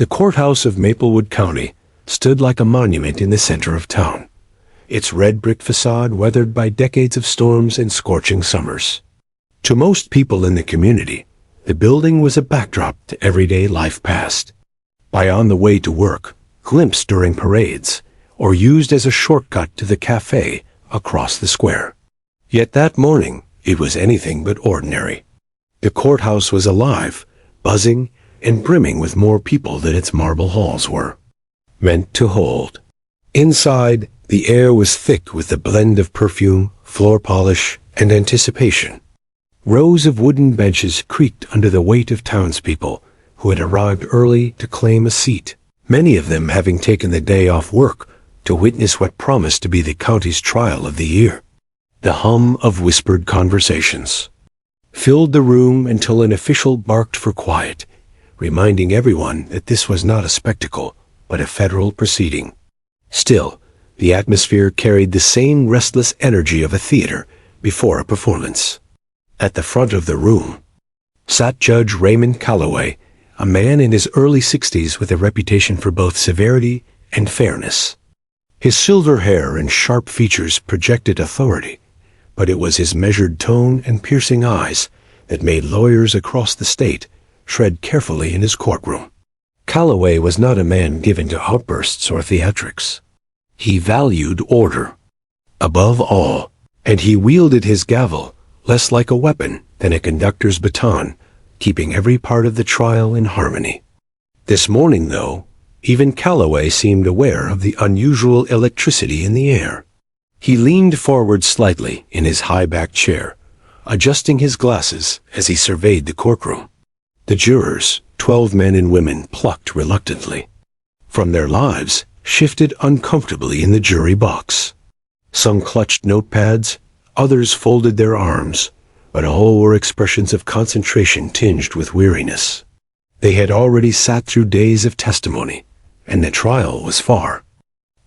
The courthouse of Maplewood County stood like a monument in the center of town, its red brick facade weathered by decades of storms and scorching summers. To most people in the community, the building was a backdrop to everyday life past. By on the way to work, glimpsed during parades, or used as a shortcut to the cafe across the square. Yet that morning, it was anything but ordinary. The courthouse was alive, buzzing, and brimming with more people than its marble halls were meant to hold. Inside, the air was thick with the blend of perfume, floor polish, and anticipation. Rows of wooden benches creaked under the weight of townspeople who had arrived early to claim a seat, many of them having taken the day off work to witness what promised to be the county's trial of the year. The hum of whispered conversations filled the room until an official barked for quiet, reminding everyone that this was not a spectacle, but a federal proceeding. Still, the atmosphere carried the same restless energy of a theater before a performance. At the front of the room sat Judge Raymond Calloway, a man in his early 60s with a reputation for both severity and fairness. His silver hair and sharp features projected authority, but it was his measured tone and piercing eyes that made lawyers across the state tread carefully in his courtroom. Calloway was not a man given to outbursts or theatrics. He valued order above all, and he wielded his gavel less like a weapon than a conductor's baton, keeping every part of the trial in harmony. This morning, though, even Calloway seemed aware of the unusual electricity in the air. He leaned forward slightly in his high-backed chair, adjusting his glasses as he surveyed the courtroom. The jurors, 12 men and women, plucked reluctantly. From their lives, shifted uncomfortably in the jury box. Some clutched notepads, others folded their arms, but all were expressions of concentration tinged with weariness. They had already sat through days of testimony, and the trial was far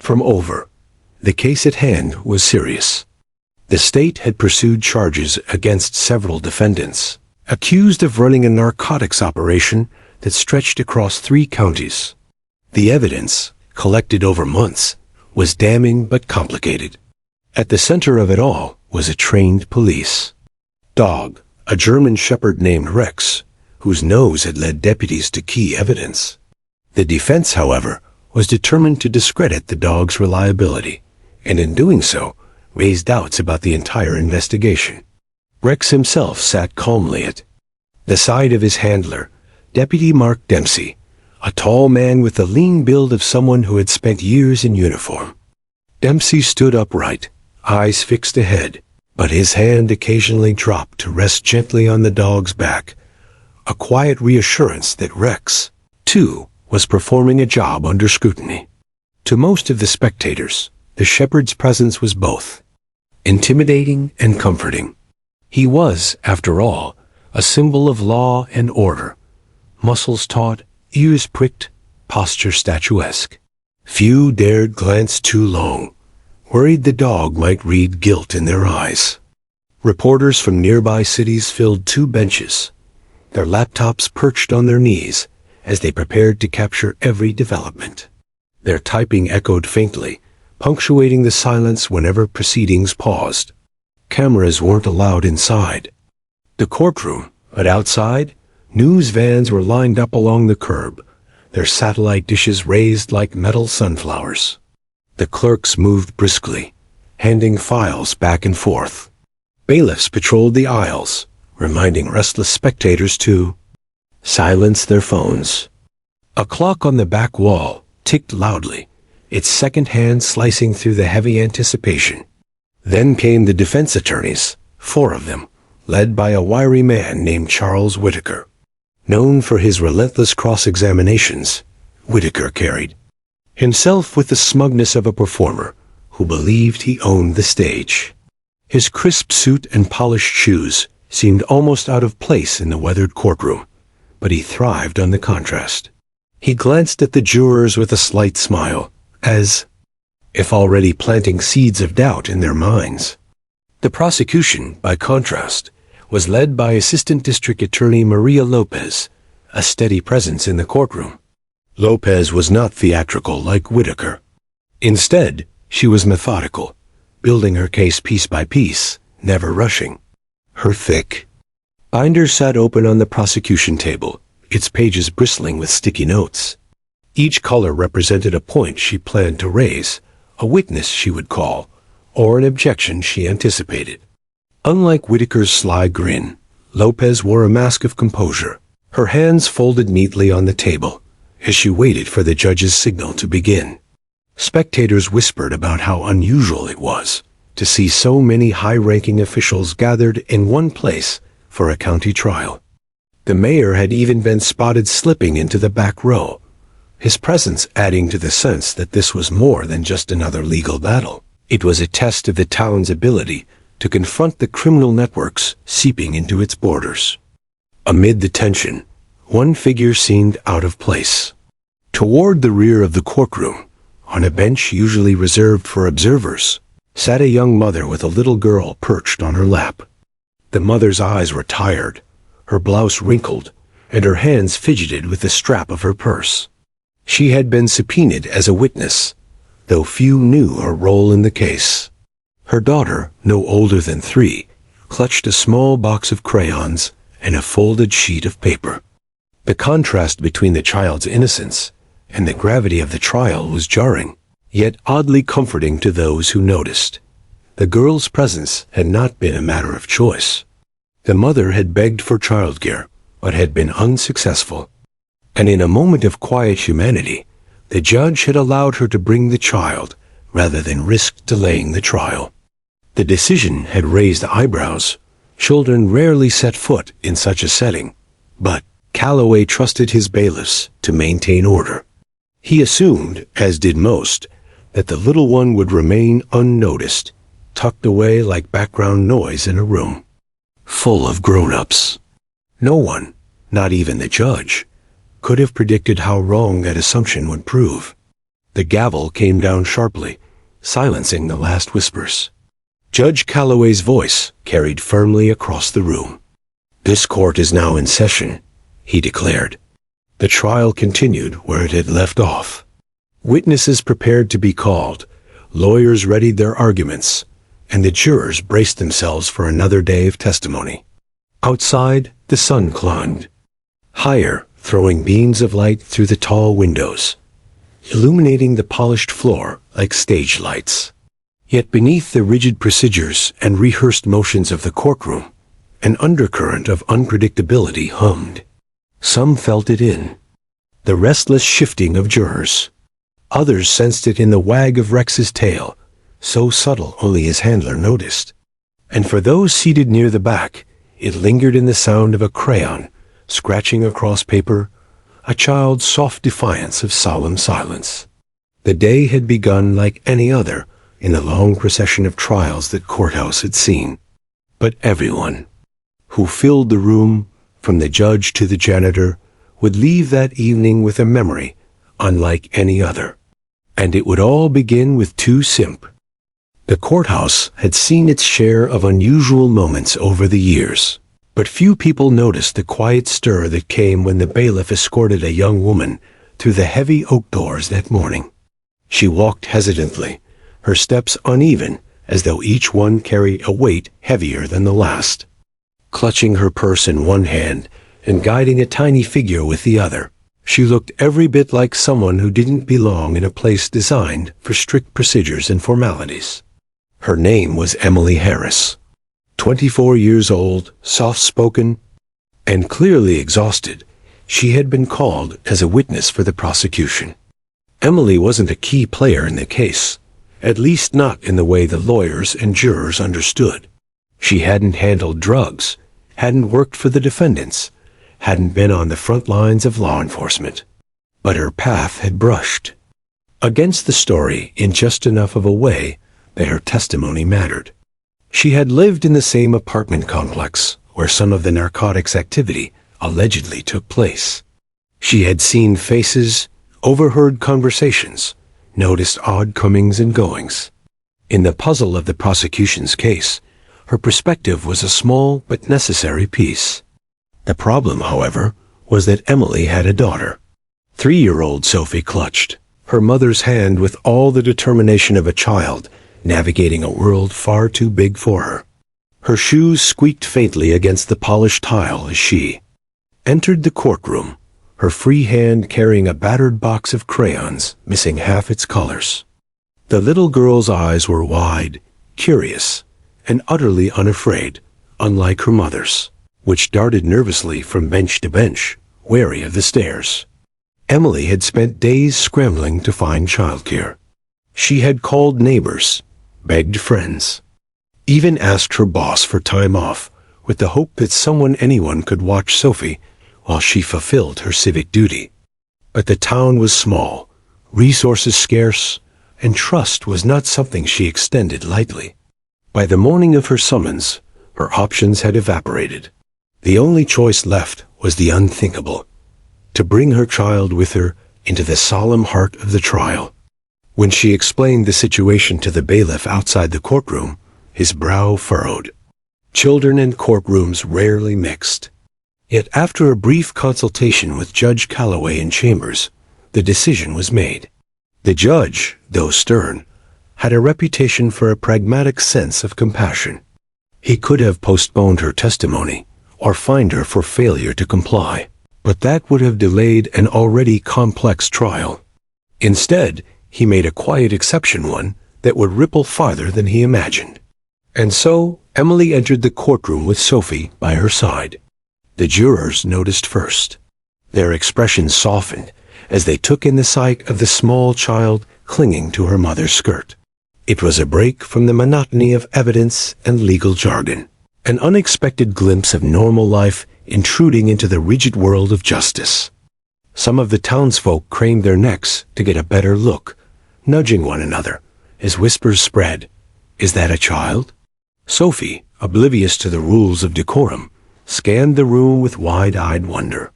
from over. The case at hand was serious. The state had pursued charges against several defendants, accused of running a narcotics operation that stretched across 3 counties. The evidence, collected over months, was damning but complicated. At the center of it all was a trained police dog, a German shepherd named Rex, whose nose had led deputies to key evidence. The defense, however, was determined to discredit the dog's reliability, and in doing so, raised doubts about the entire investigation. Rex himself sat calmly at the side of his handler, Deputy Mark Dempsey, a tall man with the lean build of someone who had spent years in uniform. Dempsey stood upright, eyes fixed ahead, but his hand occasionally dropped to rest gently on the dog's back, a quiet reassurance that Rex, too, was performing a job under scrutiny. To most of the spectators, the shepherd's presence was both intimidating and comforting. He was, after all, a symbol of law and order, muscles taut, ears pricked, posture statuesque. Few dared glance too long, worried the dog might read guilt in their eyes. Reporters from nearby cities filled 2 benches, their laptops perched on their knees as they prepared to capture every development. Their typing echoed faintly, punctuating the silence whenever proceedings paused. Cameras weren't allowed inside the courtroom, but outside, news vans were lined up along the curb, their satellite dishes raised like metal sunflowers. The clerks moved briskly, handing files back and forth. Bailiffs patrolled the aisles, reminding restless spectators to silence their phones. A clock on the back wall ticked loudly, its second hand slicing through the heavy anticipation. Then came the defense attorneys, 4 of them, led by a wiry man named Charles Whitaker. Known for his relentless cross-examinations, Whitaker carried himself with the smugness of a performer who believed he owned the stage. His crisp suit and polished shoes seemed almost out of place in the weathered courtroom, but he thrived on the contrast. He glanced at the jurors with a slight smile, as if already planting seeds of doubt in their minds. The prosecution, by contrast, was led by Assistant District Attorney Maria Lopez, a steady presence in the courtroom. Lopez was not theatrical like Whitaker. Instead, she was methodical, building her case piece by piece, never rushing. Her thick binder sat open on the prosecution table, its pages bristling with sticky notes. Each color represented a point she planned to raise, a witness she would call, or an objection she anticipated. Unlike Whitaker's sly grin, Lopez wore a mask of composure, her hands folded neatly on the table, as she waited for the judge's signal to begin. Spectators whispered about how unusual it was to see so many high-ranking officials gathered in one place for a county trial. The mayor had even been spotted slipping into the back row, his presence adding to the sense that this was more than just another legal battle. It was a test of the town's ability to confront the criminal networks seeping into its borders. Amid the tension, one figure seemed out of place. Toward the rear of the courtroom, on a bench usually reserved for observers, sat a young mother with a little girl perched on her lap. The mother's eyes were tired, her blouse wrinkled, and her hands fidgeted with the strap of her purse. She had been subpoenaed as a witness, though few knew her role in the case. Her daughter, no older than 3, clutched a small box of crayons and a folded sheet of paper. The contrast between the child's innocence and the gravity of the trial was jarring, yet oddly comforting to those who noticed. The girl's presence had not been a matter of choice. The mother had begged for childcare, but had been unsuccessful. And in a moment of quiet humanity, the judge had allowed her to bring the child rather than risk delaying the trial. The decision had raised eyebrows. Children rarely set foot in such a setting, but Calloway trusted his bailiffs to maintain order. He assumed, as did most, that the little one would remain unnoticed, tucked away like background noise in a room full of grown-ups. No one, not even the judge, could have predicted how wrong that assumption would prove. The gavel came down sharply, silencing the last whispers. Judge Calloway's voice carried firmly across the room. "This court is now in session," he declared. The trial continued where it had left off. Witnesses prepared to be called, lawyers readied their arguments, and the jurors braced themselves for another day of testimony. Outside, the sun climbed higher, throwing beams of light through the tall windows, illuminating the polished floor like stage lights. Yet beneath the rigid procedures and rehearsed motions of the courtroom, an undercurrent of unpredictability hummed. Some felt it in the restless shifting of jurors. Others sensed it in the wag of Rex's tail, so subtle only his handler noticed. And for those seated near the back, it lingered in the sound of a crayon scratching across paper, a child's soft defiance of solemn silence. The day had begun like any other in the long procession of trials that Courthouse had seen. But everyone who filled the room, from the judge to the janitor, would leave that evening with a memory unlike any other. And it would all begin with 2 Simp. The courthouse had seen its share of unusual moments over the years, but few people noticed the quiet stir that came when the bailiff escorted a young woman through the heavy oak doors that morning. She walked hesitantly, her steps uneven, as though each one carried a weight heavier than the last. Clutching her purse in one hand and guiding a tiny figure with the other, she looked every bit like someone who didn't belong in a place designed for strict procedures and formalities. Her name was Emily Harris. 24 years old, soft-spoken, and clearly exhausted, she had been called as a witness for the prosecution. Emily wasn't a key player in the case, at least not in the way the lawyers and jurors understood. She hadn't handled drugs, hadn't worked for the defendants, hadn't been on the front lines of law enforcement. But her path had brushed against the story in just enough of a way that her testimony mattered. She had lived in the same apartment complex where some of the narcotics activity allegedly took place. She had seen faces, overheard conversations, noticed odd comings and goings. In the puzzle of the prosecution's case, her perspective was a small but necessary piece. The problem, however, was that Emily had a daughter. 3-year-old Sophie clutched her mother's hand with all the determination of a child navigating a world far too big for her. Her shoes squeaked faintly against the polished tile as she entered the courtroom, her free hand carrying a battered box of crayons missing half its colors. The little girl's eyes were wide, curious, and utterly unafraid, unlike her mother's, which darted nervously from bench to bench, wary of the stairs. Emily had spent days scrambling to find childcare. She had called neighbors, begged friends, even asked her boss for time off, with the hope that anyone could watch Sophie while she fulfilled her civic duty. But the town was small, resources scarce, and trust was not something she extended lightly. By the morning of her summons, her options had evaporated. The only choice left was the unthinkable: to bring her child with her into the solemn heart of the trial. When she explained the situation to the bailiff outside the courtroom, his brow furrowed. Children and courtrooms rarely mixed. Yet after a brief consultation with Judge Calloway in chambers, the decision was made. The judge, though stern, had a reputation for a pragmatic sense of compassion. He could have postponed her testimony or fined her for failure to comply, but that would have delayed an already complex trial. Instead, he made a quiet exception, one that would ripple farther than he imagined. And so, Emily entered the courtroom with Sophie by her side. The jurors noticed first. Their expressions softened as they took in the sight of the small child clinging to her mother's skirt. It was a break from the monotony of evidence and legal jargon, an unexpected glimpse of normal life intruding into the rigid world of justice. Some of the townsfolk craned their necks to get a better look, nudging one another as whispers spread. "Is that a child?" Sophie, oblivious to the rules of decorum, scanned the room with wide-eyed wonder.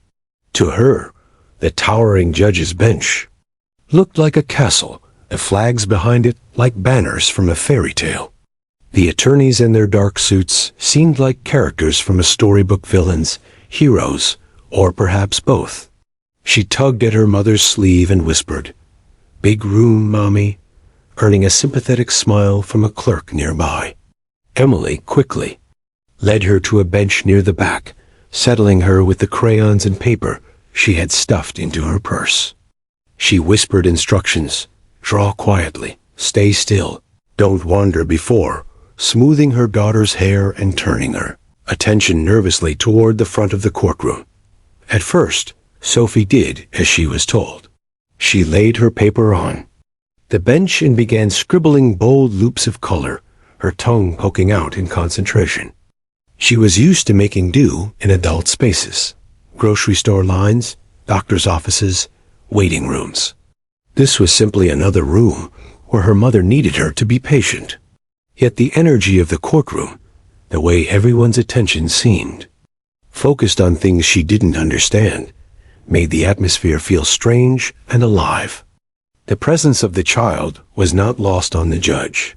To her, the towering judge's bench looked like a castle, the flags behind it like banners from a fairy tale. The attorneys in their dark suits seemed like characters from a storybook, villains, heroes, or perhaps both. She tugged at her mother's sleeve and whispered, "Big room, Mommy," earning a sympathetic smile from a clerk nearby. Emily quickly led her to a bench near the back, settling her with the crayons and paper she had stuffed into her purse. She whispered instructions: "Draw quietly, stay still, don't wander," before smoothing her daughter's hair and turning her attention nervously toward the front of the courtroom. At first, Sophie did as she was told. She laid her paper on the bench and began scribbling bold loops of color, her tongue poking out in concentration. She was used to making do in adult spaces: grocery store lines, doctor's offices, waiting rooms. This was simply another room where her mother needed her to be patient. Yet the energy of the courtroom, the way everyone's attention seemed focused on things she didn't understand, made the atmosphere feel strange and alive. The presence of the child was not lost on the judge.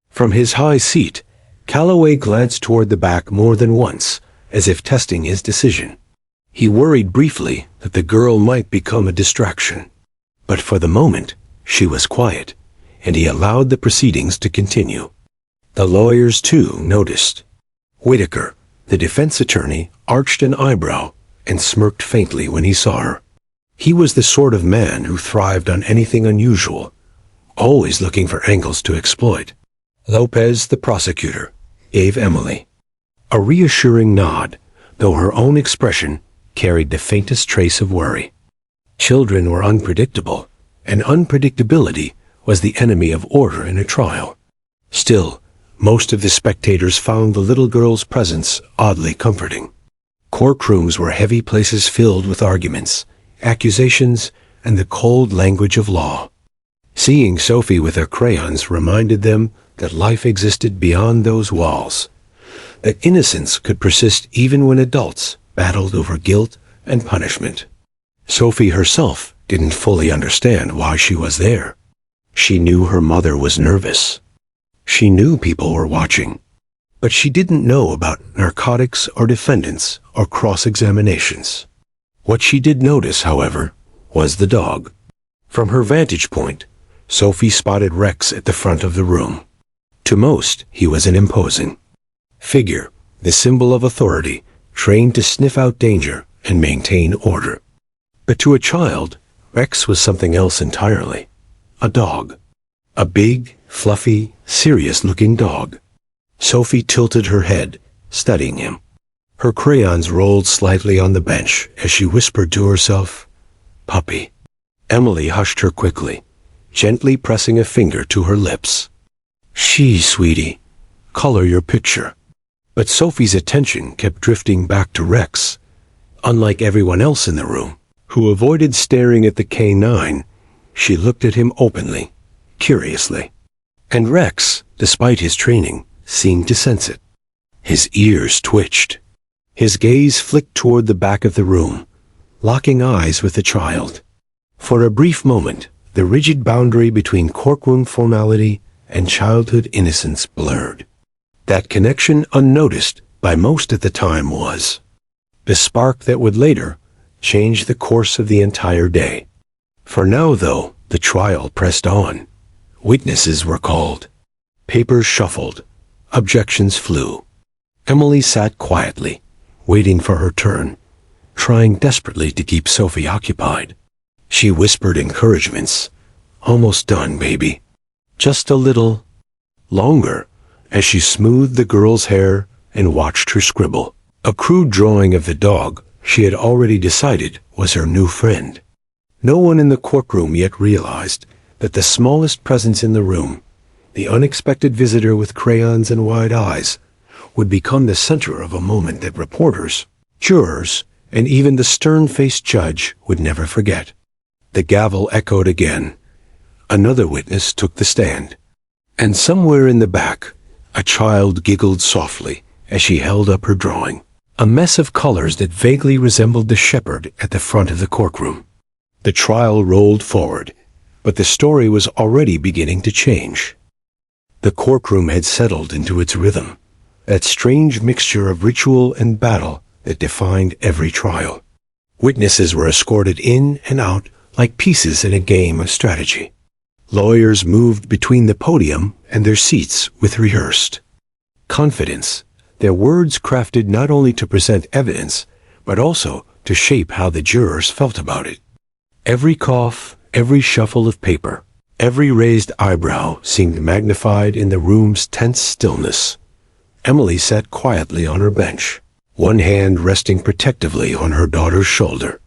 From his high seat, Calloway glanced toward the back more than once, as if testing his decision. He worried briefly that the girl might become a distraction. But for the moment, she was quiet, and he allowed the proceedings to continue. The lawyers, too, noticed. Whitaker, the defense attorney, arched an eyebrow and smirked faintly when he saw her. He was the sort of man who thrived on anything unusual, always looking for angles to exploit. Lopez, the prosecutor, gave Emily a reassuring nod, though her own expression carried the faintest trace of worry. Children were unpredictable, and unpredictability was the enemy of order in a trial. Still, most of the spectators found the little girl's presence oddly comforting. Courtrooms were heavy places filled with arguments, accusations, and the cold language of law. Seeing Sophie with her crayons reminded them that life existed beyond those walls, that innocence could persist even when adults battled over guilt and punishment. Sophie herself didn't fully understand why she was there. She knew her mother was nervous. She knew people were watching. But she didn't know about narcotics or defendants or cross-examinations. What she did notice, however, was the dog. From her vantage point, Sophie spotted Rex at the front of the room. To most, he was an imposing figure, the symbol of authority, trained to sniff out danger and maintain order. But to a child, Rex was something else entirely. A dog. A big, fluffy, serious-looking dog. Sophie tilted her head, studying him. Her crayons rolled slightly on the bench as she whispered to herself, "Puppy." Emily hushed her quickly, gently pressing a finger to her lips. "Shh, sweetie. Color your picture." But Sophie's attention kept drifting back to Rex. Unlike everyone else in the room, who avoided staring at the K9, she looked at him openly, curiously. And Rex, despite his training, seemed to sense it. His ears twitched. His gaze flicked toward the back of the room, locking eyes with the child. For a brief moment, the rigid boundary between courtroom formality and childhood innocence blurred. That connection, unnoticed by most at the time, was the spark that would later change the course of the entire day. For now, though, the trial pressed on. Witnesses were called. Papers shuffled. Objections flew. Emily sat quietly, waiting for her turn, trying desperately to keep Sophie occupied. She whispered encouragements. "Almost done, baby. Just a little longer," as she smoothed the girl's hair and watched her scribble. A crude drawing of the dog she had already decided was her new friend. No one in the courtroom yet realized that the smallest presence in the room, the unexpected visitor with crayons and wide eyes, would become the center of a moment that reporters, jurors, and even the stern-faced judge would never forget. The gavel echoed again. Another witness took the stand. And somewhere in the back, a child giggled softly as she held up her drawing, a mess of colors that vaguely resembled the shepherd at the front of the courtroom. The trial rolled forward, but the story was already beginning to change. The courtroom had settled into its rhythm, that strange mixture of ritual and battle that defined every trial. Witnesses were escorted in and out like pieces in a game of strategy. Lawyers moved between the podium and their seats with rehearsed confidence, their words crafted not only to present evidence, but also to shape how the jurors felt about it. Every cough, every shuffle of paper, every raised eyebrow seemed magnified in the room's tense stillness. Emily sat quietly on her bench, one hand resting protectively on her daughter's shoulder.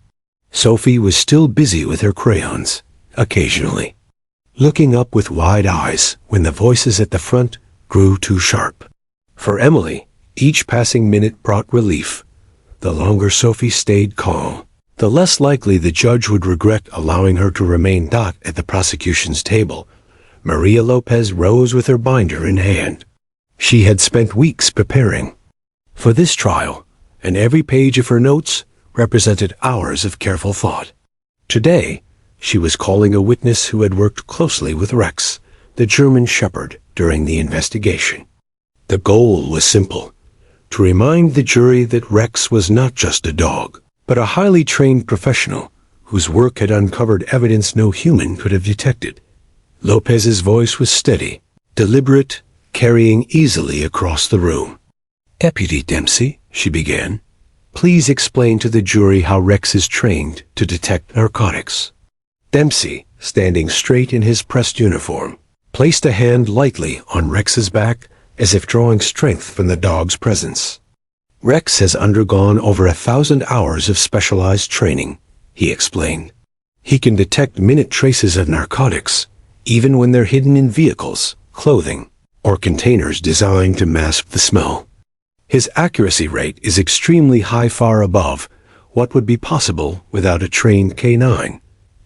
Sophie was still busy with her crayons, occasionally looking up with wide eyes when the voices at the front grew too sharp. For Emily, each passing minute brought relief. The longer Sophie stayed calm, the less likely the judge would regret allowing her to remain at the prosecution's table. Maria Lopez rose with her binder in hand. She had spent weeks preparing for this trial, and every page of her notes represented hours of careful thought. Today, she was calling a witness who had worked closely with Rex, the German shepherd, during the investigation. The goal was simple: to remind the jury that Rex was not just a dog, but a highly trained professional whose work had uncovered evidence no human could have detected. Lopez's voice was steady, deliberate, carrying easily across the room. "Deputy Dempsey," she began, "please explain to the jury how Rex is trained to detect narcotics." Dempsey, standing straight in his pressed uniform, placed a hand lightly on Rex's back as if drawing strength from the dog's presence. "Rex has undergone over 1,000 hours of specialized training," he explained. "He can detect minute traces of narcotics, even when they're hidden in vehicles, clothing, or containers designed to mask the smell. His accuracy rate is extremely high, far above what would be possible without a trained K9.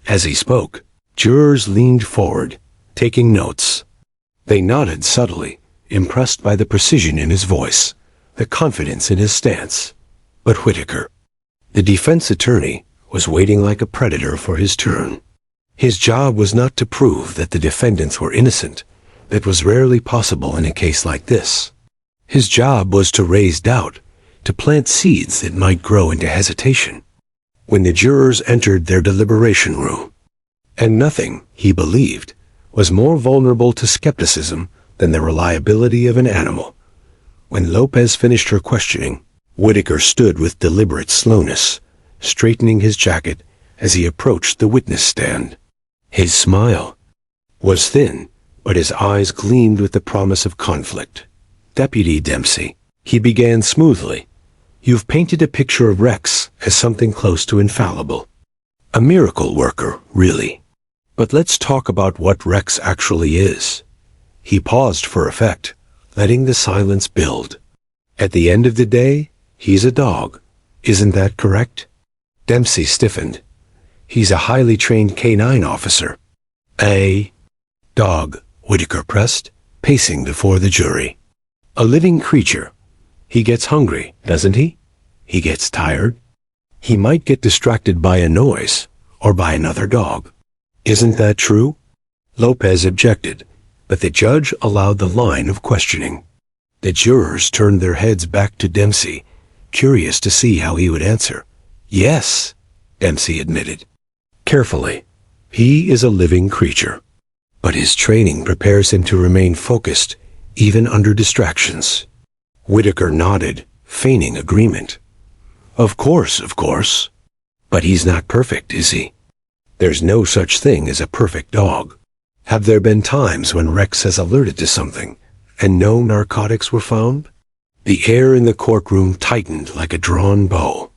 As he spoke, jurors leaned forward, taking notes. They nodded subtly, impressed by the precision in his voice, the confidence in his stance. But Whitaker, the defense attorney, was waiting like a predator for his turn. His job was not to prove that the defendants were innocent. That was rarely possible in a case like this. His job was to raise doubt, to plant seeds that might grow into hesitation. when the jurors entered their deliberation room. And nothing, he believed, was more vulnerable to skepticism than the reliability of an animal. When Lopez finished her questioning, Whitaker stood with deliberate slowness, straightening his jacket as he approached the witness stand. His smile was thin, but his eyes gleamed with the promise of conflict. "Deputy Dempsey," he began smoothly, "you've painted a picture of Rex as something close to infallible. A miracle worker, really. But let's talk about what Rex actually is." He paused for effect, letting the silence build. "At the end of the day, he's a dog. Isn't that correct?" Dempsey stiffened. "He's a highly trained canine officer." "A dog," Whitaker pressed, pacing before the jury. "A living creature. He gets hungry, doesn't he? He gets tired. He might get distracted by a noise, or by another dog. Isn't that true?" Lopez objected, but the judge allowed the line of questioning. The jurors turned their heads back to Dempsey, curious to see how he would answer. "Yes," Dempsey admitted. "Carefully, he is a living creature, but his training prepares him to remain focused, even under distractions." Whitaker nodded, feigning agreement. Of course. But he's not perfect, is he? There's no such thing as a perfect dog. Have there been times when Rex has alerted to something, and no narcotics were found?" The air in the courtroom tightened like a drawn bow.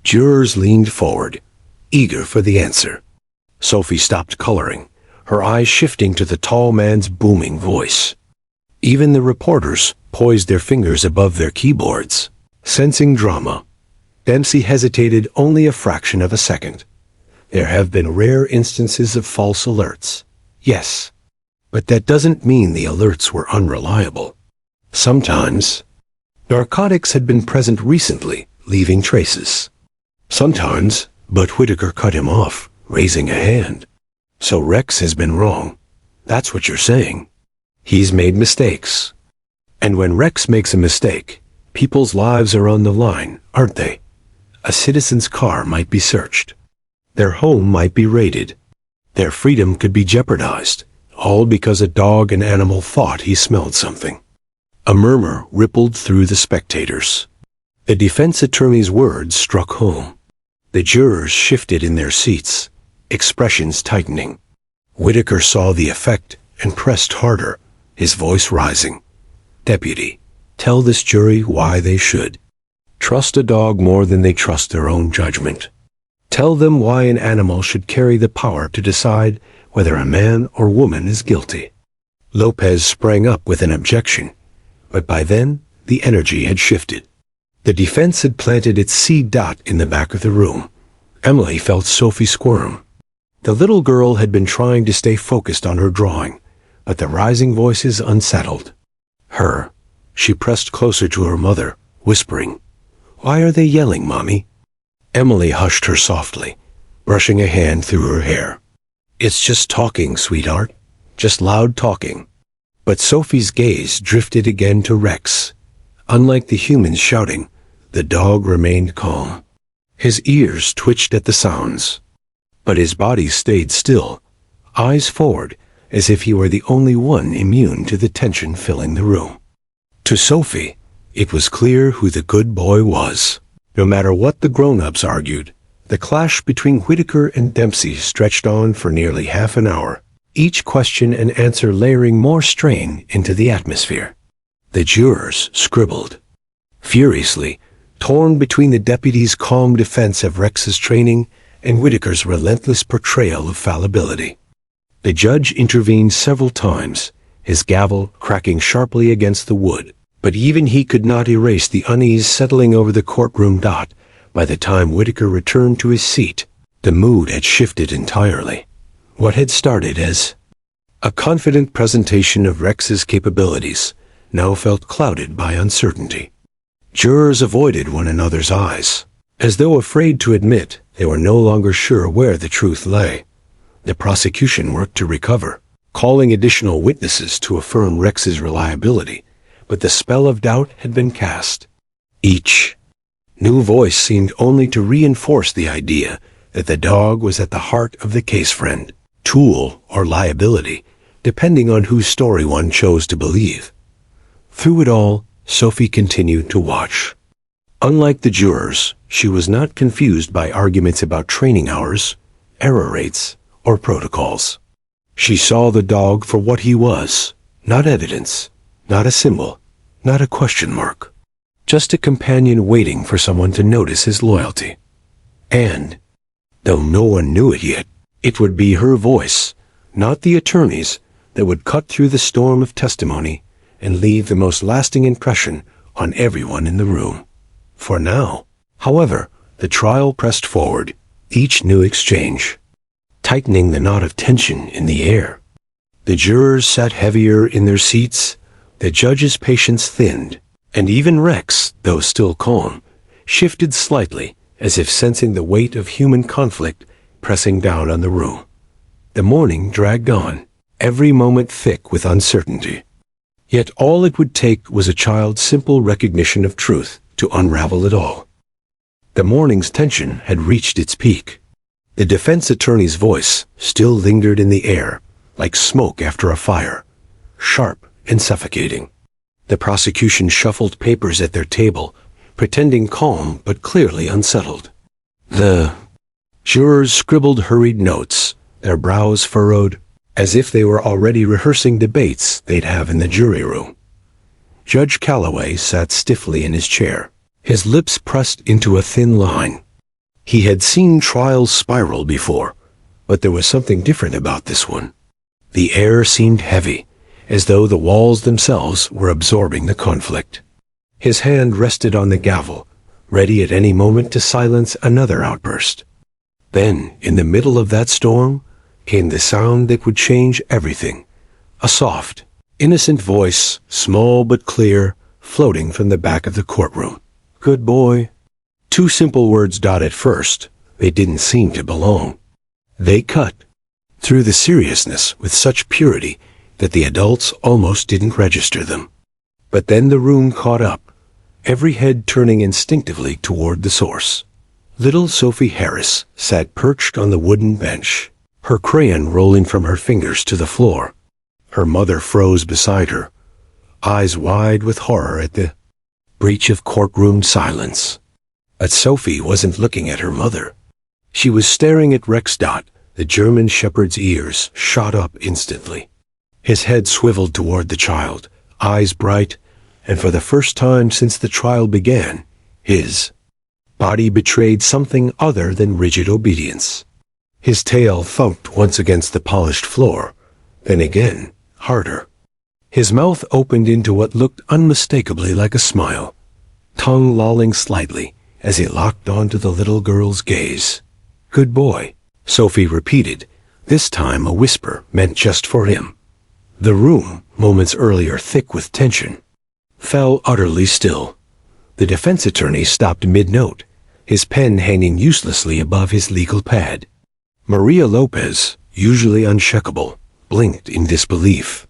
Jurors leaned forward, eager for the answer. Sophie stopped coloring, her eyes shifting to the tall man's booming voice. Even the reporters poised their fingers above their keyboards, sensing drama. Dempsey hesitated only a fraction of a second. "There have been rare instances of false alerts. Yes. But that doesn't mean the alerts were unreliable. Sometimes narcotics had been present recently, leaving traces. Sometimes," but Whitaker cut him off, raising a hand. "So Rex has been wrong. That's what you're saying. He's made mistakes. And when Rex makes a mistake, people's lives are on the line, aren't they? A citizen's car might be searched. Their home might be raided. Their freedom could be jeopardized, all because a dog and animal thought he smelled something." A murmur rippled through the spectators. The defense attorney's words struck home. The jurors shifted in their seats, expressions tightening. Whitaker saw the effect and pressed harder, his voice rising. "Deputy, tell this jury why they should trust a dog more than they trust their own judgment. Tell them why an animal should carry the power to decide whether a man or woman is guilty." Lopez sprang up with an objection, but by then the energy had shifted. The defense had planted its seed dot in the back of the room. Emily felt Sophie squirm. The little girl had been trying to stay focused on her drawing, but the rising voices unsettled her. She pressed closer to her mother, whispering, "Why are they yelling, Mommy?" Emily hushed her softly, brushing a hand through her hair. "It's just talking, sweetheart. Just loud talking." But Sophie's gaze drifted again to Rex. Unlike the humans shouting, the dog remained calm. His ears twitched at the sounds, but his body stayed still, eyes forward, as if he were the only one immune to the tension filling the room. To Sophie, it was clear who the good boy was. No matter what the grown-ups argued, the clash between Whitaker and Dempsey stretched on for nearly half an hour, each question and answer layering more strain into the atmosphere. The jurors scribbled furiously, torn between the deputy's calm defense of Rex's training and Whitaker's relentless portrayal of fallibility. The judge intervened several times, his gavel cracking sharply against the wood, but even he could not erase the unease settling over the courtroom dot. By the time Whitaker returned to his seat, the mood had shifted entirely. What had started as a confident presentation of Rex's capabilities now felt clouded by uncertainty. Jurors avoided one another's eyes, as though afraid to admit they were no longer sure where the truth lay. The prosecution worked to recover, calling additional witnesses to affirm Rex's reliability, but the spell of doubt had been cast. Each new voice seemed only to reinforce the idea that the dog was at the heart of the case, friend, tool, or liability, depending on whose story one chose to believe. Through it all, Sophie continued to watch. Unlike the jurors, she was not confused by arguments about training hours, error rates, or protocols. She saw the dog for what he was, not evidence, not a symbol, not a question mark. Just a companion waiting for someone to notice his loyalty. And, though no one knew it yet, it would be her voice, not the attorney's, that would cut through the storm of testimony and leave the most lasting impression on everyone in the room. For now, however, the trial pressed forward, each new exchange tightening the knot of tension in the air. The jurors sat heavier in their seats, the judge's patience thinned, and even Rex, though still calm, shifted slightly as if sensing the weight of human conflict pressing down on the room. The morning dragged on, every moment thick with uncertainty. Yet all it would take was a child's simple recognition of truth to unravel it all. The morning's tension had reached its peak. The defense attorney's voice still lingered in the air, like smoke after a fire, sharp and suffocating. The prosecution shuffled papers at their table, pretending calm but clearly unsettled. The jurors scribbled hurried notes, their brows furrowed, as if they were already rehearsing debates they'd have in the jury room. Judge Calloway sat stiffly in his chair, his lips pressed into a thin line. He had seen trials spiral before, but there was something different about this one. The air seemed heavy, as though the walls themselves were absorbing the conflict. His hand rested on the gavel, ready at any moment to silence another outburst. Then, in the middle of that storm, came the sound that would change everything. A soft, innocent voice, small but clear, floating from the back of the courtroom. "Good boy." Two simple words. At first, they didn't seem to belong. They cut through the seriousness with such purity that the adults almost didn't register them. But then the room caught up, every head turning instinctively toward the source. Little Sophie Harris sat perched on the wooden bench, her crayon rolling from her fingers to the floor. Her mother froze beside her, eyes wide with horror at the breach of courtroom silence. But Sophie wasn't looking at her mother. She was staring at Rex. The German shepherd's ears shot up instantly. His head swiveled toward the child, eyes bright, and for the first time since the trial began, his body betrayed something other than rigid obedience. His tail thumped once against the polished floor, then again, harder. His mouth opened into what looked unmistakably like a smile, tongue lolling slightly as he locked onto the little girl's gaze. "Good boy," Sophie repeated, this time a whisper meant just for him. The room, moments earlier thick with tension, fell utterly still. The defense attorney stopped mid-note, his pen hanging uselessly above his legal pad. Maria Lopez, usually unshakable, blinked in disbelief.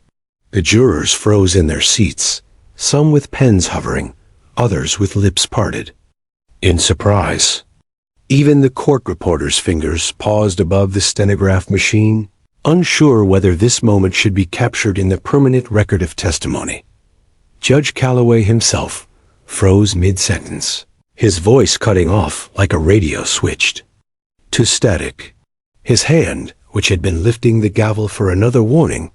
The jurors froze in their seats, some with pens hovering, others with lips parted. In surprise, even the court reporter's fingers paused above the stenograph machine, unsure whether this moment should be captured in the permanent record of testimony. Judge Calloway himself froze mid-sentence, his voice cutting off like a radio switched to static. His hand, which had been lifting the gavel for another warning,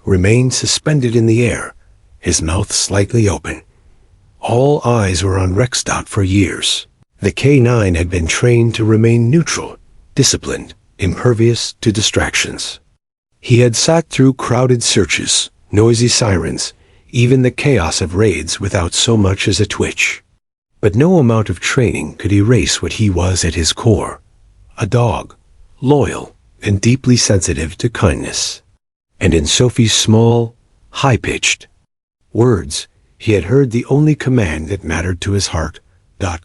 remained suspended in the air, his mouth slightly open. All eyes were on Rex. For years. The K9 had been trained to remain neutral, disciplined, impervious to distractions. He had sat through crowded searches, noisy sirens, even the chaos of raids without so much as a twitch. But no amount of training could erase what he was at his core. A dog, loyal and deeply sensitive to kindness. And in Sophie's small, high-pitched words, he had heard the only command that mattered to his heart.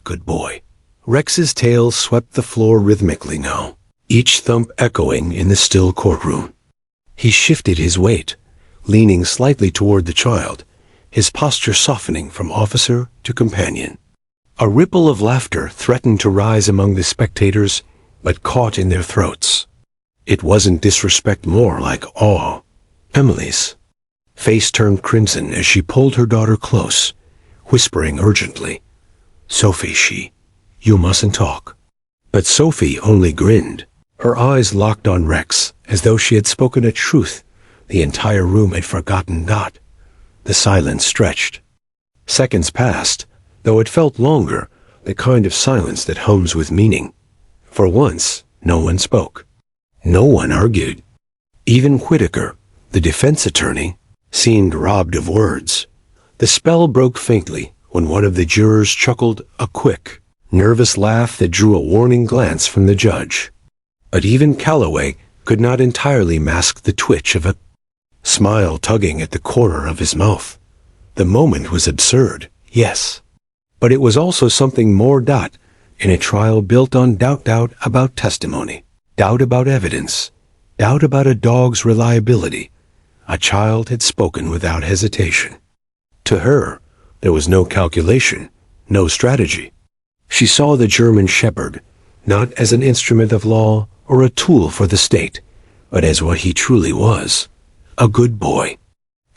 Good boy. Rex's tail swept the floor rhythmically now, each thump echoing in the still courtroom. He shifted his weight, leaning slightly toward the child, his posture softening from officer to companion. A ripple of laughter threatened to rise among the spectators, but caught in their throats. It wasn't disrespect, more like awe. Emily's face turned crimson as she pulled her daughter close, whispering urgently, "Sophie, you mustn't talk." But Sophie only grinned. Her eyes locked on Rex, as though she had spoken a truth the entire room had forgotten not. The silence stretched. Seconds passed, though it felt longer, the kind of silence that hums with meaning. For once, no one spoke. No one argued. Even Whitaker, the defense attorney, seemed robbed of words. The spell broke faintly when one of the jurors chuckled a quick, nervous laugh that drew a warning glance from the judge. But even Calloway could not entirely mask the twitch of a smile tugging at the corner of his mouth. The moment was absurd, yes. But it was also something more. In a trial built on doubt about testimony, doubt about evidence, doubt about a dog's reliability, a child had spoken without hesitation. To her, there was no calculation, no strategy. She saw the German Shepherd not as an instrument of law or a tool for the state, but as what he truly was, a good boy.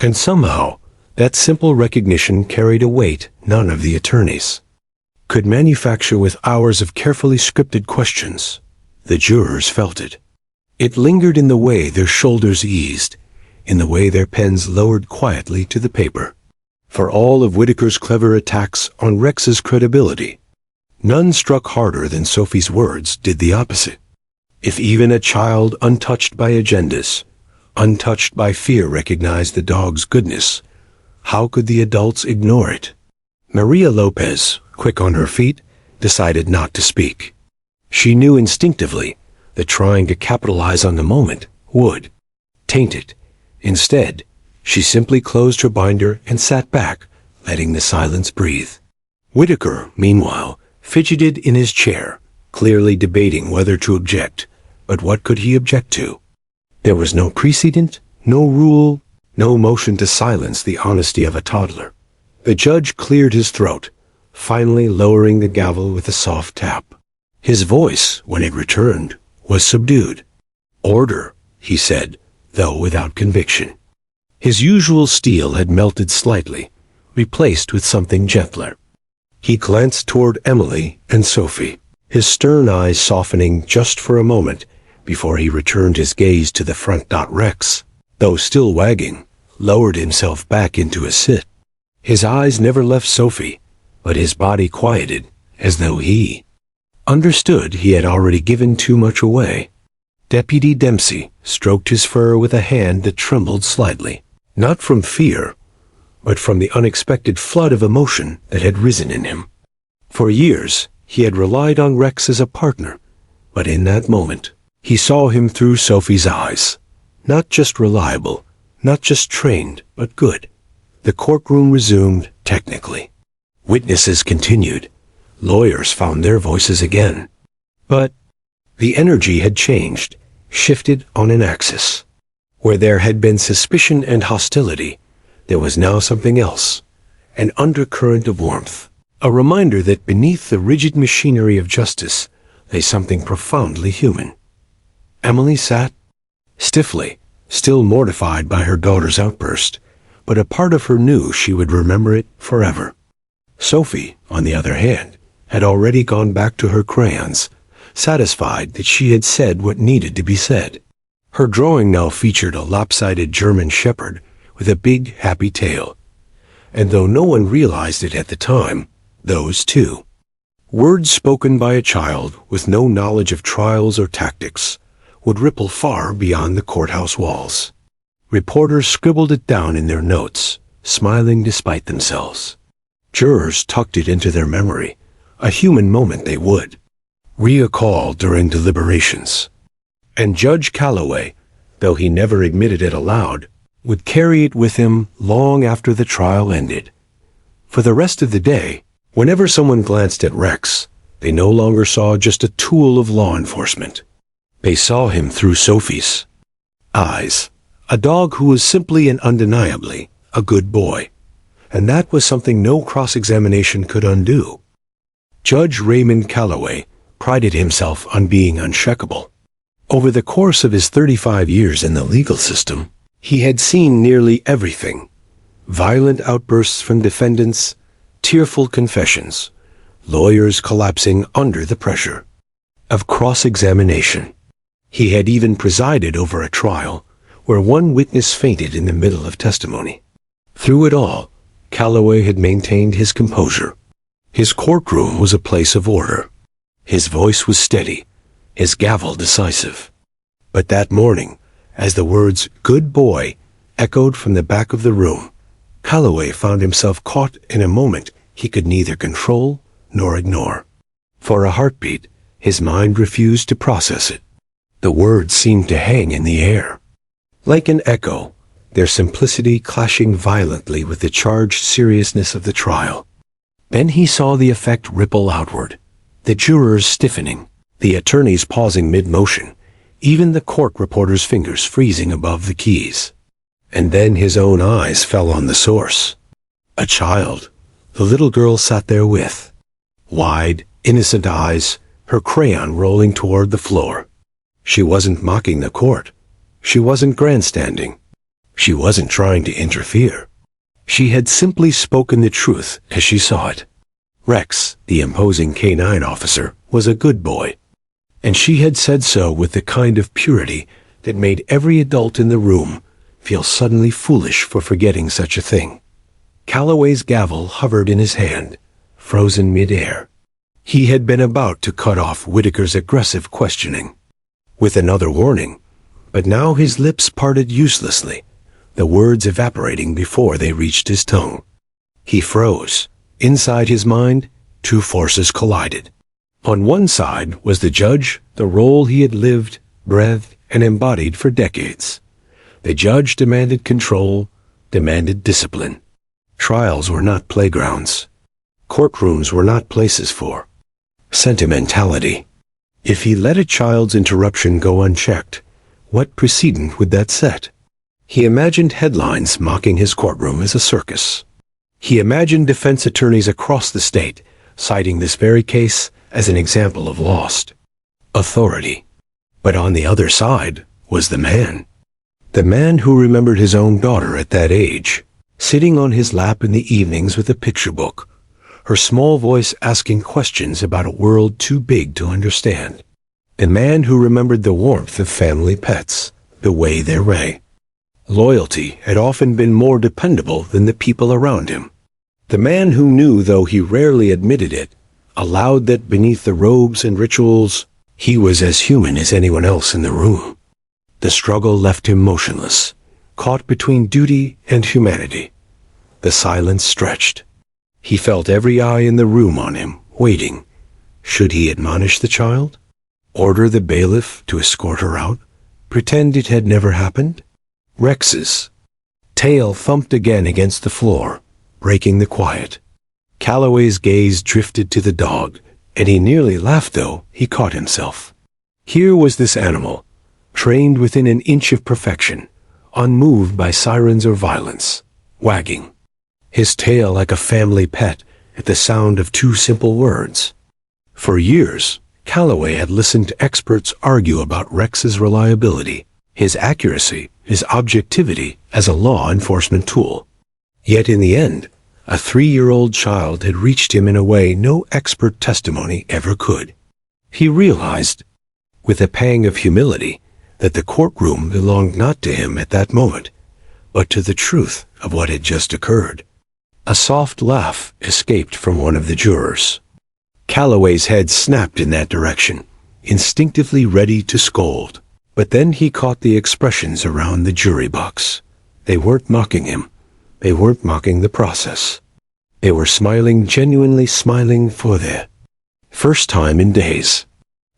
And somehow, that simple recognition carried a weight none of the attorneys could manufacture with hours of carefully scripted questions. The jurors felt it. It lingered in the way their shoulders eased, in the way their pens lowered quietly to the paper. For all of Whitaker's clever attacks on Rex's credibility, none struck harder than Sophie's words did the opposite. If even a child untouched by agendas, untouched by fear recognized the dog's goodness, how could the adults ignore it? Maria Lopez, quick on her feet, decided not to speak. She knew instinctively that trying to capitalize on the moment would taint it. Instead, she simply closed her binder and sat back, letting the silence breathe. Whitaker, meanwhile, fidgeted in his chair, clearly debating whether to object. But what could he object to? There was no precedent, no rule, no motion to silence the honesty of a toddler. The judge cleared his throat, finally lowering the gavel with a soft tap. His voice, when it returned, was subdued. "Order," he said, though without conviction. His usual steel had melted slightly, replaced with something gentler. He glanced toward Emily and Sophie, his stern eyes softening just for a moment before he returned his gaze to the front. Rex, though still wagging, lowered himself back into a sit. His eyes never left Sophie, but his body quieted, as though he understood he had already given too much away. Deputy Dempsey stroked his fur with a hand that trembled slightly, not from fear, but from the unexpected flood of emotion that had risen in him. For years, he had relied on Rex as a partner, but in that moment, he saw him through Sophie's eyes. Not just reliable, not just trained, but good. The courtroom resumed, technically. Witnesses continued. Lawyers found their voices again. But the energy had changed, shifted on an axis. Where there had been suspicion and hostility, there was now something else, an undercurrent of warmth, a reminder that beneath the rigid machinery of justice lay something profoundly human. Emily sat stiffly, still mortified by her daughter's outburst, but a part of her knew she would remember it forever. Sophie, on the other hand, had already gone back to her crayons, satisfied that she had said what needed to be said. Her drawing now featured a lopsided German Shepherd with a big, happy tail. And though no one realized it at the time, those two words spoken by a child with no knowledge of trials or tactics would ripple far beyond the courthouse walls. Reporters scribbled it down in their notes, smiling despite themselves. Jurors tucked it into their memory, a human moment they would recall during deliberations. And Judge Calloway, though he never admitted it aloud, would carry it with him long after the trial ended. For the rest of the day, whenever someone glanced at Rex, they no longer saw just a tool of law enforcement. They saw him through Sophie's eyes, a dog who was simply and undeniably a good boy. And that was something no cross-examination could undo. Judge Raymond Calloway prided himself on being unshakable. Over the course of his 35 years in the legal system, he had seen nearly everything: violent outbursts from defendants, tearful confessions, lawyers collapsing under the pressure of cross-examination. He had even presided over a trial where one witness fainted in the middle of testimony. Through it all, Calloway had maintained his composure. His courtroom was a place of order. His voice was steady, his gavel decisive. But that morning, as the words "good boy" echoed from the back of the room, Calloway found himself caught in a moment he could neither control nor ignore. For a heartbeat, his mind refused to process it. The words seemed to hang in the air, like an echo, their simplicity clashing violently with the charged seriousness of the trial. Then he saw the effect ripple outward, the jurors stiffening, the attorneys pausing mid-motion, even the court reporter's fingers freezing above the keys. And then his own eyes fell on the source. A child, the little girl sat there with wide, innocent eyes, her crayon rolling toward the floor. She wasn't mocking the court. She wasn't grandstanding. She wasn't trying to interfere. She had simply spoken the truth as she saw it. Rex, the imposing canine officer, was a good boy. And she had said so with the kind of purity that made every adult in the room feel suddenly foolish for forgetting such a thing. Calloway's gavel hovered in his hand, frozen mid-air. He had been about to cut off Whitaker's aggressive questioning with another warning, but now his lips parted uselessly, the words evaporating before they reached his tongue. He froze. Inside his mind, two forces collided. On one side was the judge, the role he had lived, breathed, and embodied for decades. The judge demanded control, demanded discipline. Trials were not playgrounds. Courtrooms were not places for sentimentality. If he let a child's interruption go unchecked, what precedent would that set? He imagined headlines mocking his courtroom as a circus. He imagined defense attorneys across the state citing this very case as an example of lost authority. But on the other side was the man who remembered his own daughter at that age, sitting on his lap in the evenings with a picture book, her small voice asking questions about a world too big to understand. A man who remembered the warmth of family pets, the way they ray. Loyalty had often been more dependable than the people around him. The man who knew, though he rarely admitted it, aloud, that beneath the robes and rituals, he was as human as anyone else in the room. The struggle left him motionless, caught between duty and humanity. The silence stretched. He felt every eye in the room on him, waiting. Should he admonish the child? Order the bailiff to escort her out? Pretend it had never happened? Rex's tail thumped again against the floor, breaking the quiet. Calloway's gaze drifted to the dog, and he nearly laughed, though he caught himself. Here was this animal, trained within an inch of perfection, unmoved by sirens or violence, wagging his tail like a family pet at the sound of two simple words. For years, Calloway had listened to experts argue about Rex's reliability, his accuracy, his objectivity as a law enforcement tool. Yet in the end, a 3-year-old child had reached him in a way no expert testimony ever could. He realized, with a pang of humility, that the courtroom belonged not to him at that moment, but to the truth of what had just occurred. A soft laugh escaped from one of the jurors. Calloway's head snapped in that direction, instinctively ready to scold. But then he caught the expressions around the jury box. They weren't mocking him. They weren't mocking the process. They were smiling, genuinely smiling for the first time in days.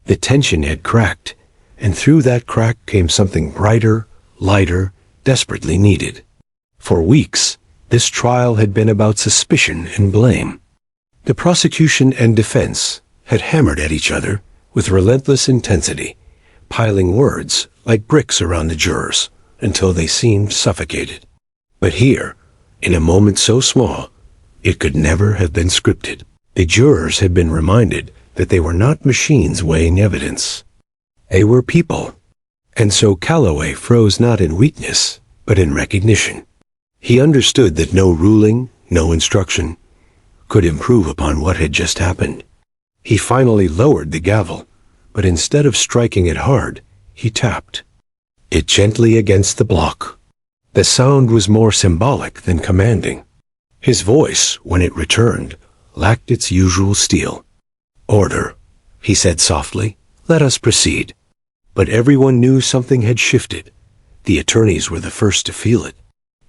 The tension had cracked, and through that crack came something brighter, lighter, desperately needed. For weeks, this trial had been about suspicion and blame. The prosecution and defense had hammered at each other with relentless intensity, piling words like bricks around the jurors until they seemed suffocated. But here, in a moment so small, it could never have been scripted. The jurors had been reminded that they were not machines weighing evidence. They were people. And so Calloway froze not in weakness, but in recognition. He understood that no ruling, no instruction, could improve upon what had just happened. He finally lowered the gavel, but instead of striking it hard, he tapped it gently against the block. The sound was more symbolic than commanding. His voice, when it returned, lacked its usual steel. "Order," he said softly. "Let us proceed." But everyone knew something had shifted. The attorneys were the first to feel it.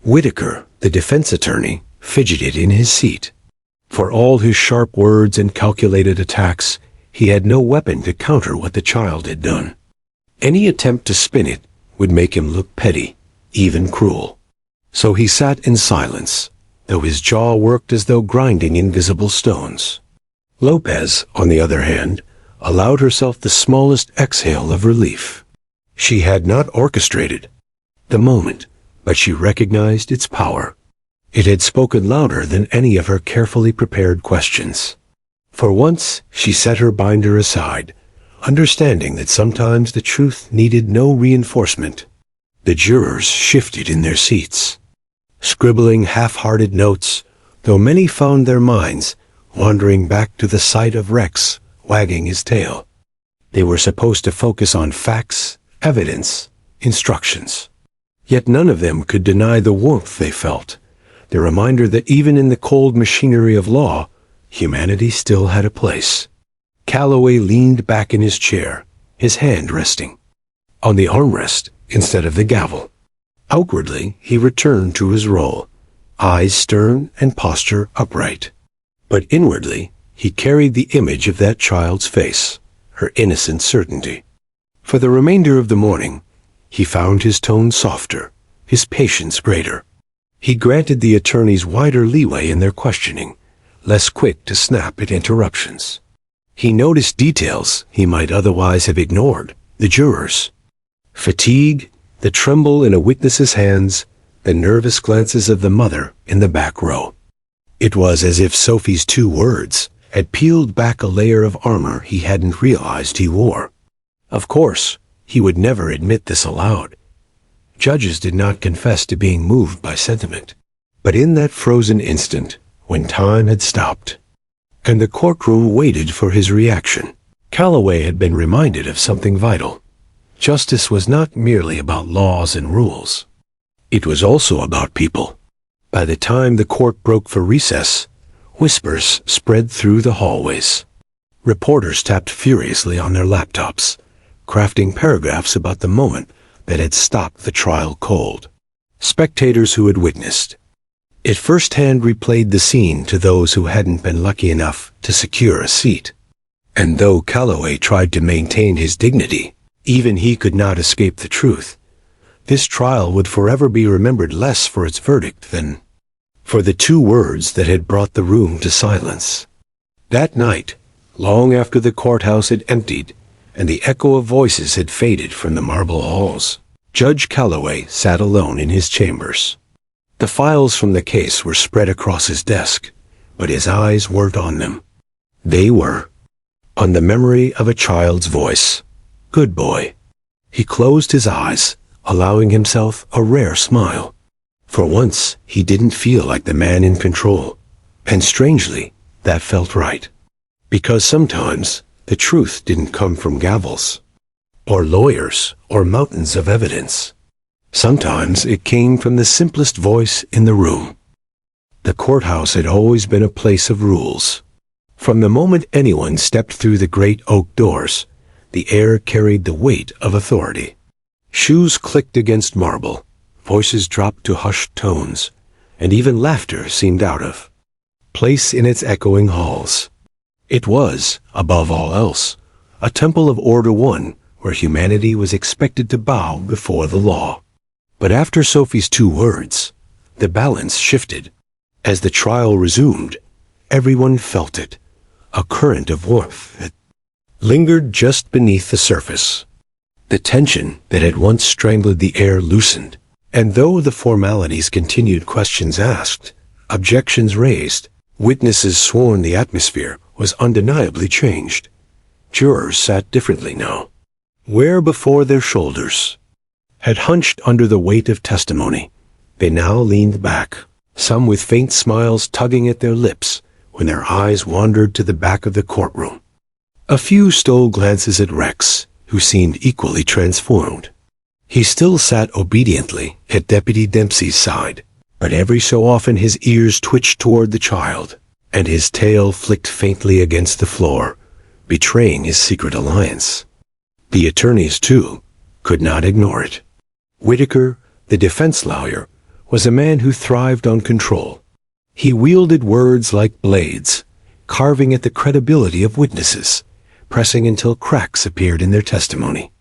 Whitaker, the defense attorney, fidgeted in his seat. For all his sharp words and calculated attacks, he had no weapon to counter what the child had done. Any attempt to spin it would make him look petty, even cruel. So he sat in silence, though his jaw worked as though grinding invisible stones. Lopez, on the other hand, allowed herself the smallest exhale of relief. She had not orchestrated the moment, but she recognized its power. It had spoken louder than any of her carefully prepared questions. For once, she set her binder aside, understanding that sometimes the truth needed no reinforcement. The jurors shifted in their seats, scribbling half-hearted notes, though many found their minds wandering back to the sight of Rex wagging his tail. They were supposed to focus on facts, evidence, instructions. Yet none of them could deny the warmth they felt, the reminder that even in the cold machinery of law, humanity still had a place. Calloway leaned back in his chair, his hand resting on the armrest instead of the gavel. Outwardly, he returned to his role, eyes stern and posture upright. But inwardly, he carried the image of that child's face, her innocent certainty. For the remainder of the morning, he found his tone softer, his patience greater. He granted the attorneys wider leeway in their questioning, less quick to snap at interruptions. He noticed details he might otherwise have ignored, the jurors. Fatigue, the tremble in a witness's hands, the nervous glances of the mother in the back row. It was as if Sophie's 2 words had peeled back a layer of armor he hadn't realized he wore. Of course, he would never admit this aloud. Judges did not confess to being moved by sentiment. But in that frozen instant, when time had stopped, and the courtroom waited for his reaction, Calloway had been reminded of something vital. Justice was not merely about laws and rules. It was also about people. By the time the court broke for recess, whispers spread through the hallways. Reporters tapped furiously on their laptops, crafting paragraphs about the moment that had stopped the trial cold. Spectators who had witnessed it firsthand replayed the scene to those who hadn't been lucky enough to secure a seat. And though Calloway tried to maintain his dignity, even he could not escape the truth. This trial would forever be remembered less for its verdict than for the 2 words that had brought the room to silence. That night, long after the courthouse had emptied and the echo of voices had faded from the marble halls, Judge Calloway sat alone in his chambers. The files from the case were spread across his desk, but his eyes weren't on them. They were on the memory of a child's voice. "Good boy." He closed his eyes, allowing himself a rare smile. For once, he didn't feel like the man in control, and strangely, that felt right. Because sometimes, the truth didn't come from gavels, or lawyers, or mountains of evidence. Sometimes it came from the simplest voice in the room. The courthouse had always been a place of rules. From the moment anyone stepped through the great oak doors, the air carried the weight of authority. Shoes clicked against marble, voices dropped to hushed tones, and even laughter seemed out of place in its echoing halls. It was, above all else, a temple of Order 1 where humanity was expected to bow before the law. But after Sophie's 2 words, the balance shifted. As the trial resumed, everyone felt it, a current of warmth that lingered just beneath the surface. The tension that had once strangled the air loosened, and though the formalities continued, questions asked, objections raised, Witnesses sworn the atmosphere was undeniably changed. Jurors sat differently now. Where before their shoulders had hunched under the weight of testimony, they now leaned back, some with faint smiles tugging at their lips when their eyes wandered to the back of the courtroom. A few stole glances at Rex, who seemed equally transformed. He still sat obediently at Deputy Dempsey's side, but every so often his ears twitched toward the child, and his tail flicked faintly against the floor, betraying his secret alliance. The attorneys, too, could not ignore it. Whitaker, the defense lawyer, was a man who thrived on control. He wielded words like blades, carving at the credibility of witnesses, pressing until cracks appeared in their testimony.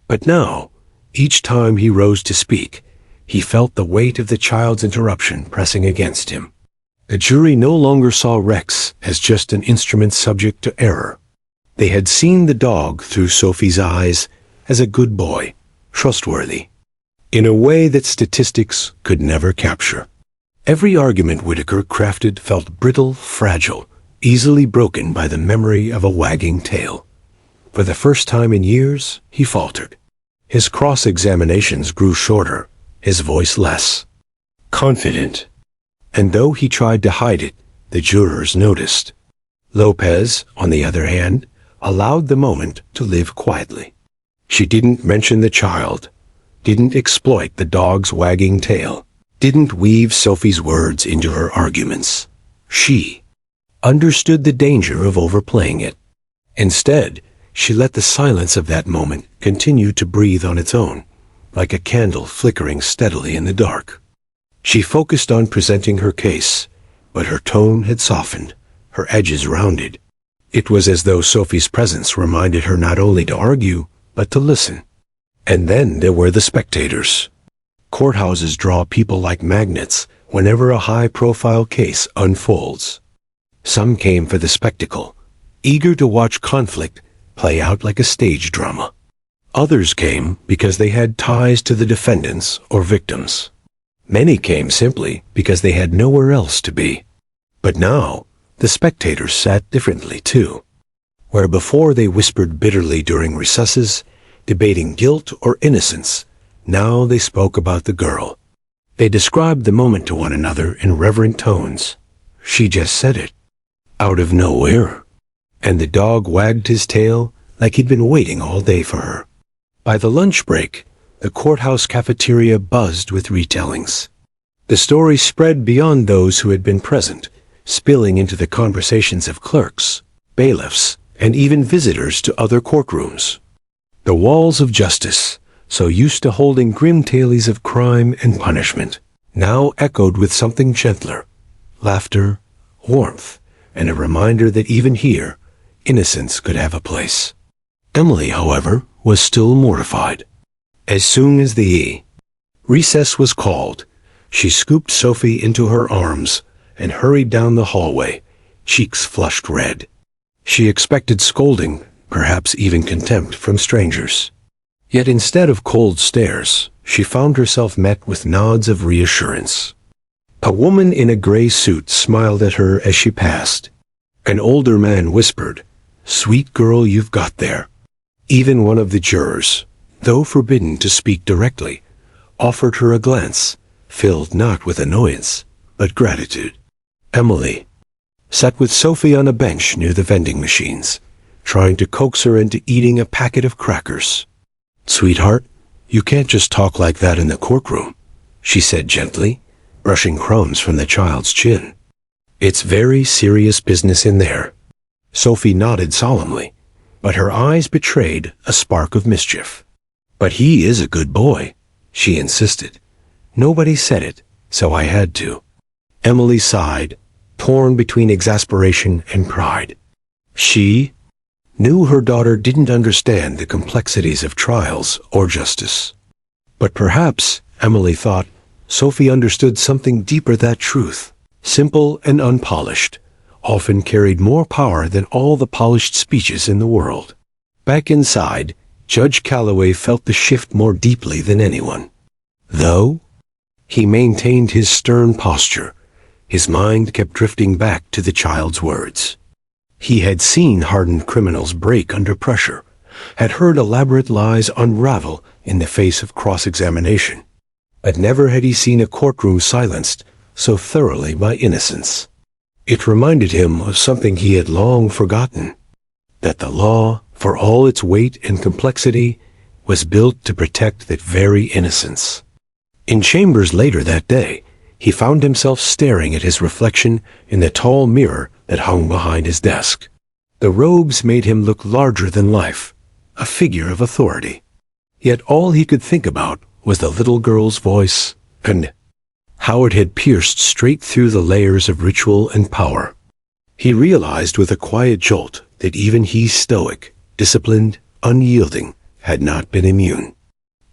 But now, each time he rose to speak, he felt the weight of the child's interruption pressing against him. The jury no longer saw Rex as just an instrument subject to error. They had seen the dog through Sophie's eyes as a good boy, trustworthy, in a way that statistics could never capture. Every argument Whitaker crafted felt brittle, fragile, easily broken by the memory of a wagging tail. For the first time in years, he faltered. His cross-examinations grew shorter, his voice less confident. And though he tried to hide it, the jurors noticed. Lopez, on the other hand, allowed the moment to live quietly. She didn't mention the child, didn't exploit the dog's wagging tail, didn't weave Sophie's words into her arguments. She understood the danger of overplaying it. Instead, she let the silence of that moment continue to breathe on its own, like a candle flickering steadily in the dark. She focused on presenting her case, but her tone had softened, her edges rounded. It was as though Sophie's presence reminded her not only to argue, but to listen. And then there were the spectators. Courthouses draw people like magnets whenever a high-profile case unfolds. Some came for the spectacle, eager to watch conflict play out like a stage drama. Others came because they had ties to the defendants or victims. Many came simply because they had nowhere else to be. But now, the spectators sat differently too. Where before they whispered bitterly during recesses, debating guilt or innocence, now they spoke about the girl. They described the moment to one another in reverent tones. She just said it, out of nowhere. And the dog wagged his tail like he'd been waiting all day for her. By the lunch break, the courthouse cafeteria buzzed with retellings. The story spread beyond those who had been present, spilling into the conversations of clerks, bailiffs, and even visitors to other courtrooms. The walls of justice, so used to holding grim tales of crime and punishment, now echoed with something gentler, laughter, warmth, and a reminder that even here, innocence could have a place. Emily, however, was still mortified. As soon as the recess was called, she scooped Sophie into her arms and hurried down the hallway, cheeks flushed red. She expected scolding, perhaps even contempt from strangers. Yet instead of cold stares, she found herself met with nods of reassurance. A woman in a gray suit smiled at her as she passed. An older man whispered, "Sweet girl, you've got there." Even one of the jurors, though forbidden to speak directly, offered her a glance, filled not with annoyance, but gratitude. Emily sat with Sophie on a bench near the vending machines, trying to coax her into eating a packet of crackers. "Sweetheart, you can't just talk like that in the courtroom," she said gently, brushing crumbs from the child's chin. "It's very serious business in there." Sophie nodded solemnly, but her eyes betrayed a spark of mischief. "But he is a good boy," she insisted. "Nobody said it, so I had to." Emily sighed, torn between exasperation and pride. She knew her daughter didn't understand the complexities of trials or justice. But perhaps, Emily thought, Sophie understood something deeper. That truth, simple and unpolished, often carried more power than all the polished speeches in the world. Back inside, Judge Calloway felt the shift more deeply than anyone. Though he maintained his stern posture, his mind kept drifting back to the child's words. He had seen hardened criminals break under pressure, had heard elaborate lies unravel in the face of cross-examination, but never had he seen a courtroom silenced so thoroughly by innocence. It reminded him of something he had long forgotten, that the law, for all its weight and complexity, was built to protect that very innocence. In chambers later that day, he found himself staring at his reflection in the tall mirror that hung behind his desk. The robes made him look larger than life, a figure of authority. Yet all he could think about was the little girl's voice and how it had pierced straight through the layers of ritual and power. He realized with a quiet jolt that even he, stoic, disciplined, unyielding, had not been immune.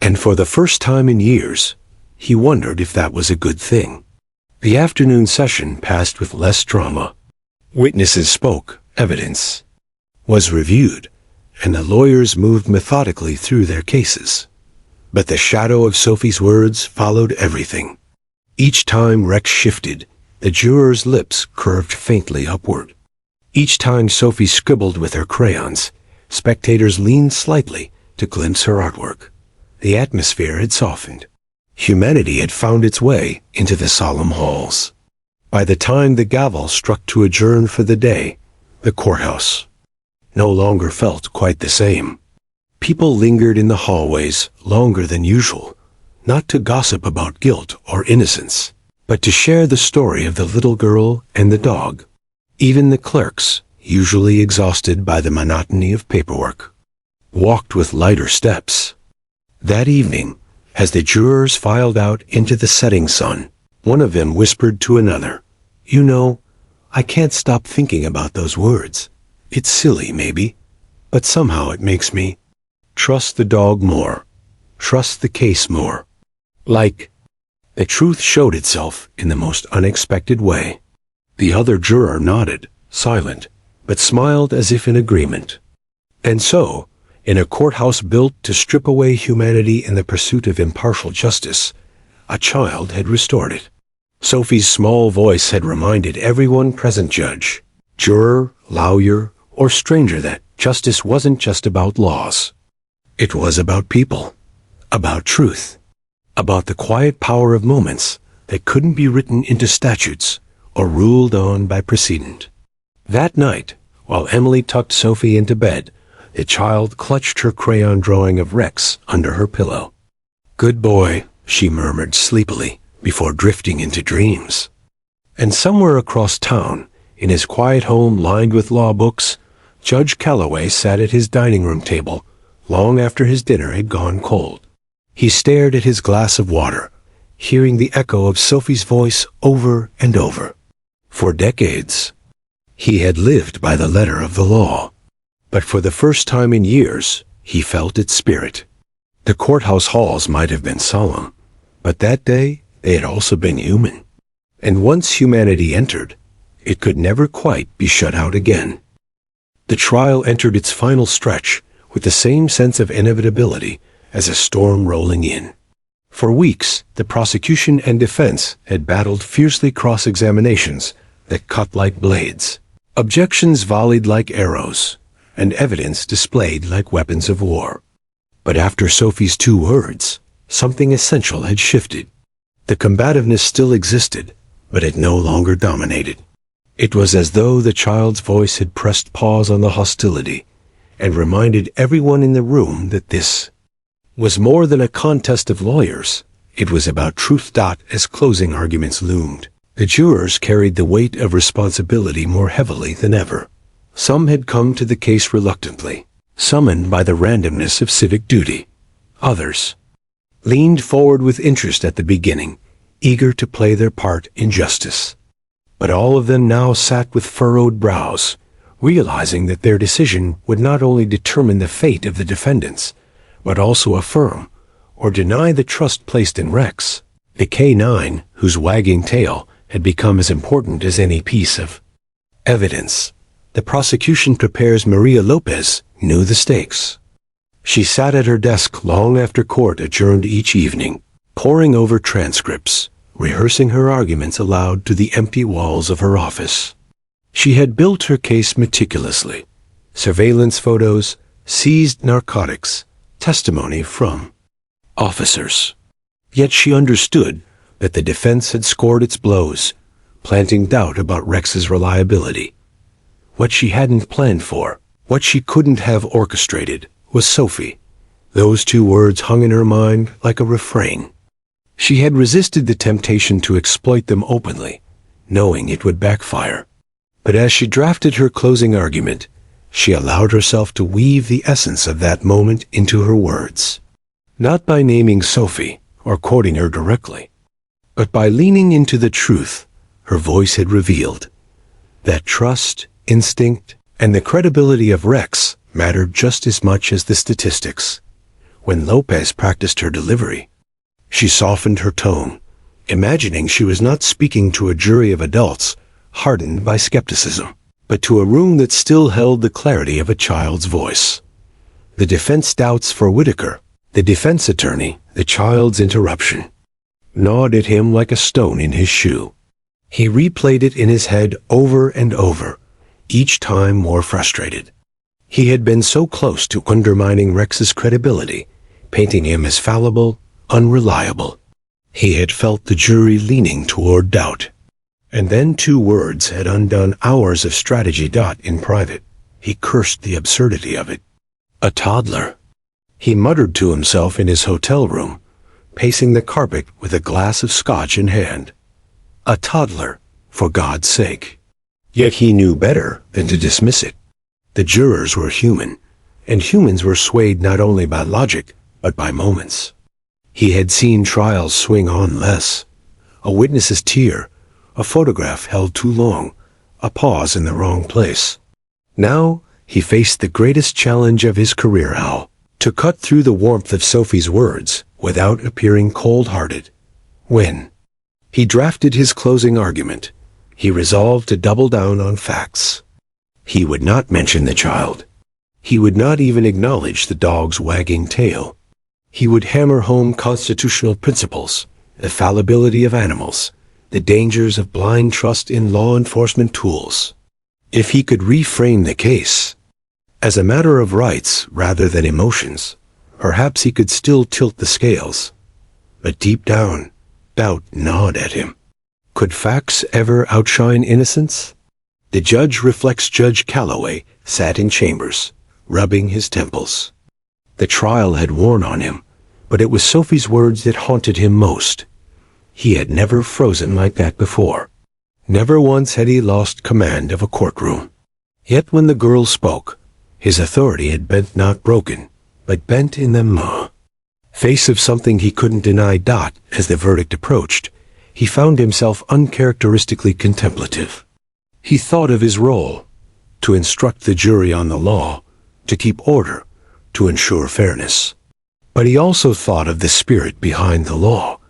And for the first time in years, he wondered if that was a good thing. The afternoon session passed with less drama. Witnesses spoke, evidence was reviewed, and the lawyers moved methodically through their cases. But the shadow of Sophie's words followed everything. Each time Rex shifted, the jurors' lips curved faintly upward. Each time Sophie scribbled with her crayons, spectators leaned slightly to glimpse her artwork. The atmosphere had softened. Humanity had found its way into the solemn halls. By the time the gavel struck to adjourn for the day, the courthouse no longer felt quite the same. People lingered in the hallways longer than usual, not to gossip about guilt or innocence, but to share the story of the little girl and the dog. Even the clerks, usually exhausted by the monotony of paperwork, walked with lighter steps. That evening, as the jurors filed out into the setting sun, one of them whispered to another, "You know, I can't stop thinking about those words. It's silly, maybe, but somehow it makes me trust the dog more, trust the case more." Like, the truth showed itself in the most unexpected way. The other juror nodded, silent, but smiled as if in agreement. And so, in a courthouse built to strip away humanity in the pursuit of impartial justice, a child had restored it. Sophie's small voice had reminded everyone present, judge, juror, lawyer, or stranger, that justice wasn't just about laws. It was about people, about truth, about the quiet power of moments that couldn't be written into statutes or ruled on by precedent. That night, while Emily tucked Sophie into bed, the child clutched her crayon drawing of Rex under her pillow. "Good boy," she murmured sleepily before drifting into dreams. And somewhere across town, in his quiet home lined with law books, Judge Calloway sat at his dining room table long after his dinner had gone cold. He stared at his glass of water, hearing the echo of Sophie's voice over and over. For decades, he had lived by the letter of the law, but for the first time in years, he felt its spirit. The courthouse halls might have been solemn, but that day they had also been human. And once humanity entered, it could never quite be shut out again. The trial entered its final stretch with the same sense of inevitability as a storm rolling in. For weeks, the prosecution and defense had battled fiercely cross-examinations that cut like blades, objections volleyed like arrows, and evidence displayed like weapons of war. But after Sophie's 2 words, something essential had shifted. The combativeness still existed, but it no longer dominated. It was as though the child's voice had pressed pause on the hostility and reminded everyone in the room that this was more than a contest of lawyers. It was about truth. As closing arguments loomed, the jurors carried the weight of responsibility more heavily than ever. Some had come to the case reluctantly, summoned by the randomness of civic duty. Others leaned forward with interest at the beginning, eager to play their part in justice. But all of them now sat with furrowed brows, realizing that their decision would not only determine the fate of the defendants, but also affirm or deny the trust placed in Rex, the K9 whose wagging tail had become as important as any piece of evidence. The prosecution prepares Maria Lopez knew the stakes. She sat at her desk long after court adjourned each evening, poring over transcripts, rehearsing her arguments aloud to the empty walls of her office. She had built her case meticulously. Surveillance photos, seized narcotics, testimony from officers. Yet she understood that the defense had scored its blows, planting doubt about Rex's reliability. What she hadn't planned for, what she couldn't have orchestrated, was Sophie. Those two words hung in her mind like a refrain. She had resisted the temptation to exploit them openly, knowing it would backfire. But as she drafted her closing argument, she allowed herself to weave the essence of that moment into her words. Not by naming Sophie or quoting her directly, but by leaning into the truth her voice had revealed. That trust, instinct, and the credibility of Rex mattered just as much as the statistics. When Lopez practiced her delivery, she softened her tone, imagining she was not speaking to a jury of adults hardened by skepticism, but to a room that still held the clarity of a child's voice. The defense doubts for Whitaker, the defense attorney, the child's interruption, gnawed at him like a stone in his shoe. He replayed it in his head over and over, each time more frustrated. He had been so close to undermining Rex's credibility, painting him as fallible, unreliable. He had felt the jury leaning toward doubt. And then 2 words had undone hours of strategy. In private, he cursed the absurdity of it. A toddler. He muttered to himself in his hotel room, pacing the carpet with a glass of scotch in hand. A toddler, for God's sake. Yet he knew better than to dismiss it. The jurors were human, and humans were swayed not only by logic, but by moments. He had seen trials swing on less. A witness's tear, a photograph held too long, a pause in the wrong place. Now he faced the greatest challenge of his career, Al, to cut through the warmth of Sophie's words without appearing cold-hearted. When he drafted his closing argument, he resolved to double down on facts. He would not mention the child. He would not even acknowledge the dog's wagging tail. He would hammer home constitutional principles, the fallibility of animals, the dangers of blind trust in law enforcement tools. If he could reframe the case as a matter of rights rather than emotions, perhaps he could still tilt the scales. But deep down, doubt gnawed at him. Could facts ever outshine innocence? The judge reflects Judge Calloway sat in chambers, rubbing his temples. The trial had worn on him, but it was Sophie's words that haunted him most. He had never frozen like that before. Never once had he lost command of a courtroom. Yet when the girl spoke, his authority had bent not broken, but bent in the face of something he couldn't deny. As the verdict approached, he found himself uncharacteristically contemplative. He thought of his role, to instruct the jury on the law, to keep order, to ensure fairness. But he also thought of the spirit behind the law.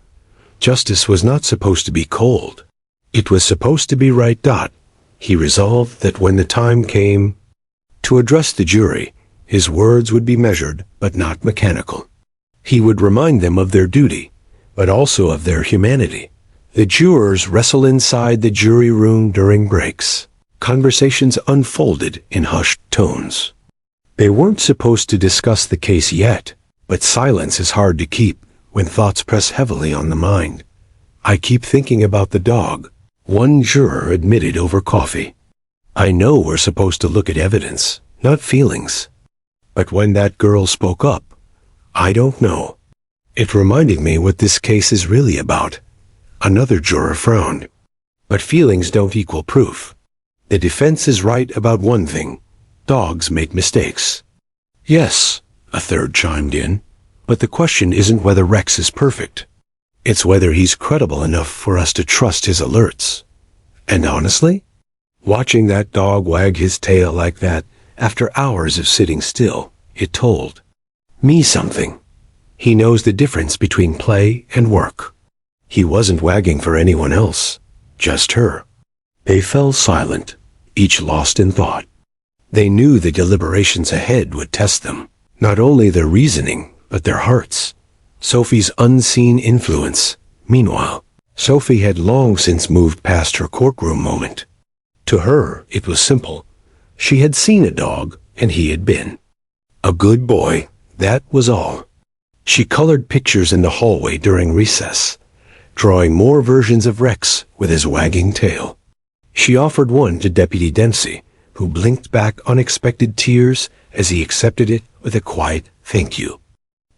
Justice was not supposed to be cold. It was supposed to be right. He resolved that when the time came to address the jury, his words would be measured but not mechanical. He would remind them of their duty, but also of their humanity. The jurors wrestle inside the jury room during breaks. Conversations unfolded in hushed tones. They weren't supposed to discuss the case yet, but silence is hard to keep when thoughts press heavily on the mind. I keep thinking about the dog, one juror admitted over coffee. I know we're supposed to look at evidence, not feelings. But when that girl spoke up, I don't know. It reminded me what this case is really about. Another juror frowned. But feelings don't equal proof. The defense is right about one thing. Dogs make mistakes. Yes, a third chimed in. But the question isn't whether Rex is perfect. It's whether he's credible enough for us to trust his alerts. And honestly, watching that dog wag his tail like that after hours of sitting still, it told me something. He knows the difference between play and work. He wasn't wagging for anyone else, just her. They fell silent, each lost in thought. They knew the deliberations ahead would test them, not only their reasoning, but their hearts. Sophie's unseen influence, meanwhile, Sophie had long since moved past her courtroom moment. To her, it was simple. She had seen a dog, and he had been a good boy. That was all. She colored pictures in the hallway during recess, drawing more versions of Rex with his wagging tail. She offered one to Deputy Dempsey, who blinked back unexpected tears as he accepted it with a quiet thank you.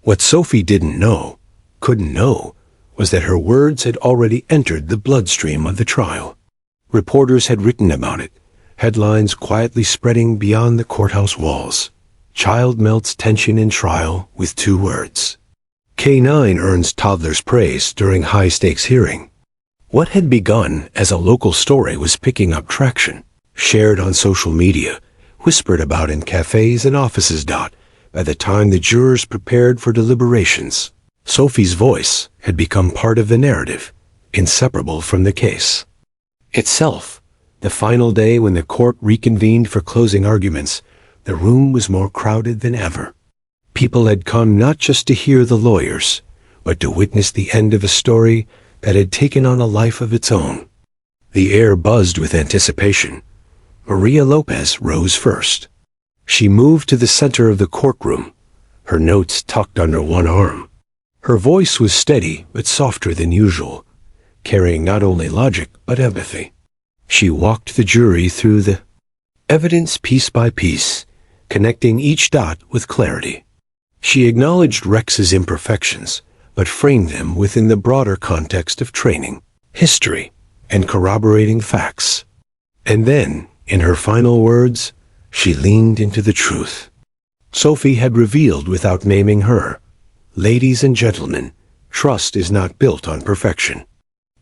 What Sophie couldn't know, was that her words had already entered the bloodstream of the trial. Reporters had written about it, headlines quietly spreading beyond the courthouse walls. Child melts tension in trial with 2 words. K9 earns toddler's praise during high-stakes hearing. What had begun as a local story was picking up traction, shared on social media, whispered about in cafes and offices. By the time the jurors prepared for deliberations, Sophie's voice had become part of the narrative, inseparable from the case itself. The final day when the court reconvened for closing arguments, the room was more crowded than ever. People had come not just to hear the lawyers, but to witness the end of a story that had taken on a life of its own. The air buzzed with anticipation. Maria Lopez rose first. She moved to the center of the courtroom, her notes tucked under one arm. Her voice was steady but softer than usual, carrying not only logic but empathy. She walked the jury through the evidence piece by piece, connecting each dot with clarity. She acknowledged Rex's imperfections, but framed them within the broader context of training, history, and corroborating facts. And then, in her final words, she leaned into the truth. Sophie had revealed without naming her, "Ladies and gentlemen, trust is not built on perfection.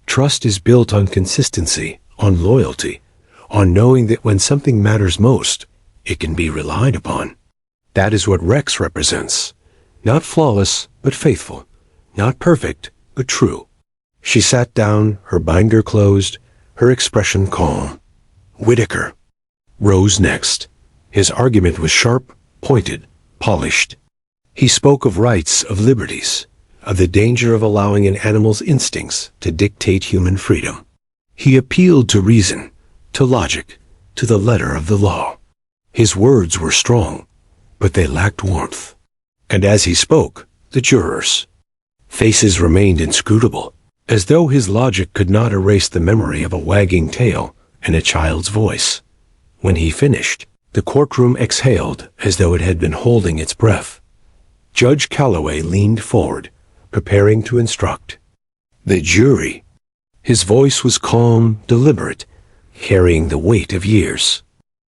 Trust is built on consistency, on loyalty, on knowing that when something matters most, it can be relied upon. That is what Rex represents. Not flawless, but faithful. Not perfect, but true." She sat down, her binder closed, her expression calm. Whitaker rose next. His argument was sharp, pointed, polished. He spoke of rights, of liberties, of the danger of allowing an animal's instincts to dictate human freedom. He appealed to reason, to logic, to the letter of the law. His words were strong, but they lacked warmth. And as he spoke, the jurors' faces remained inscrutable, as though his logic could not erase the memory of a wagging tail and a child's voice. When he finished, the courtroom exhaled as though it had been holding its breath. Judge Calloway leaned forward, preparing to instruct the jury. His voice was calm, deliberate, carrying the weight of years.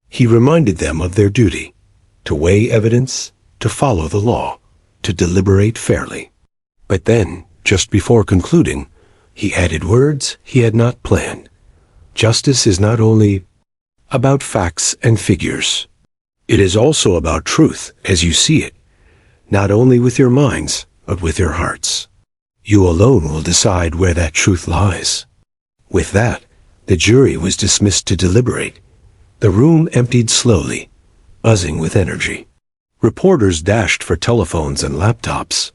He reminded them of their duty, to weigh evidence, to follow the law, to deliberate fairly. But then, just before concluding, he added words he had not planned. Justice is not only about facts and figures. It is also about truth as you see it, not only with your minds, but with your hearts. You alone will decide where that truth lies. With that, the jury was dismissed to deliberate. The room emptied slowly, buzzing with energy. Reporters dashed for telephones and laptops.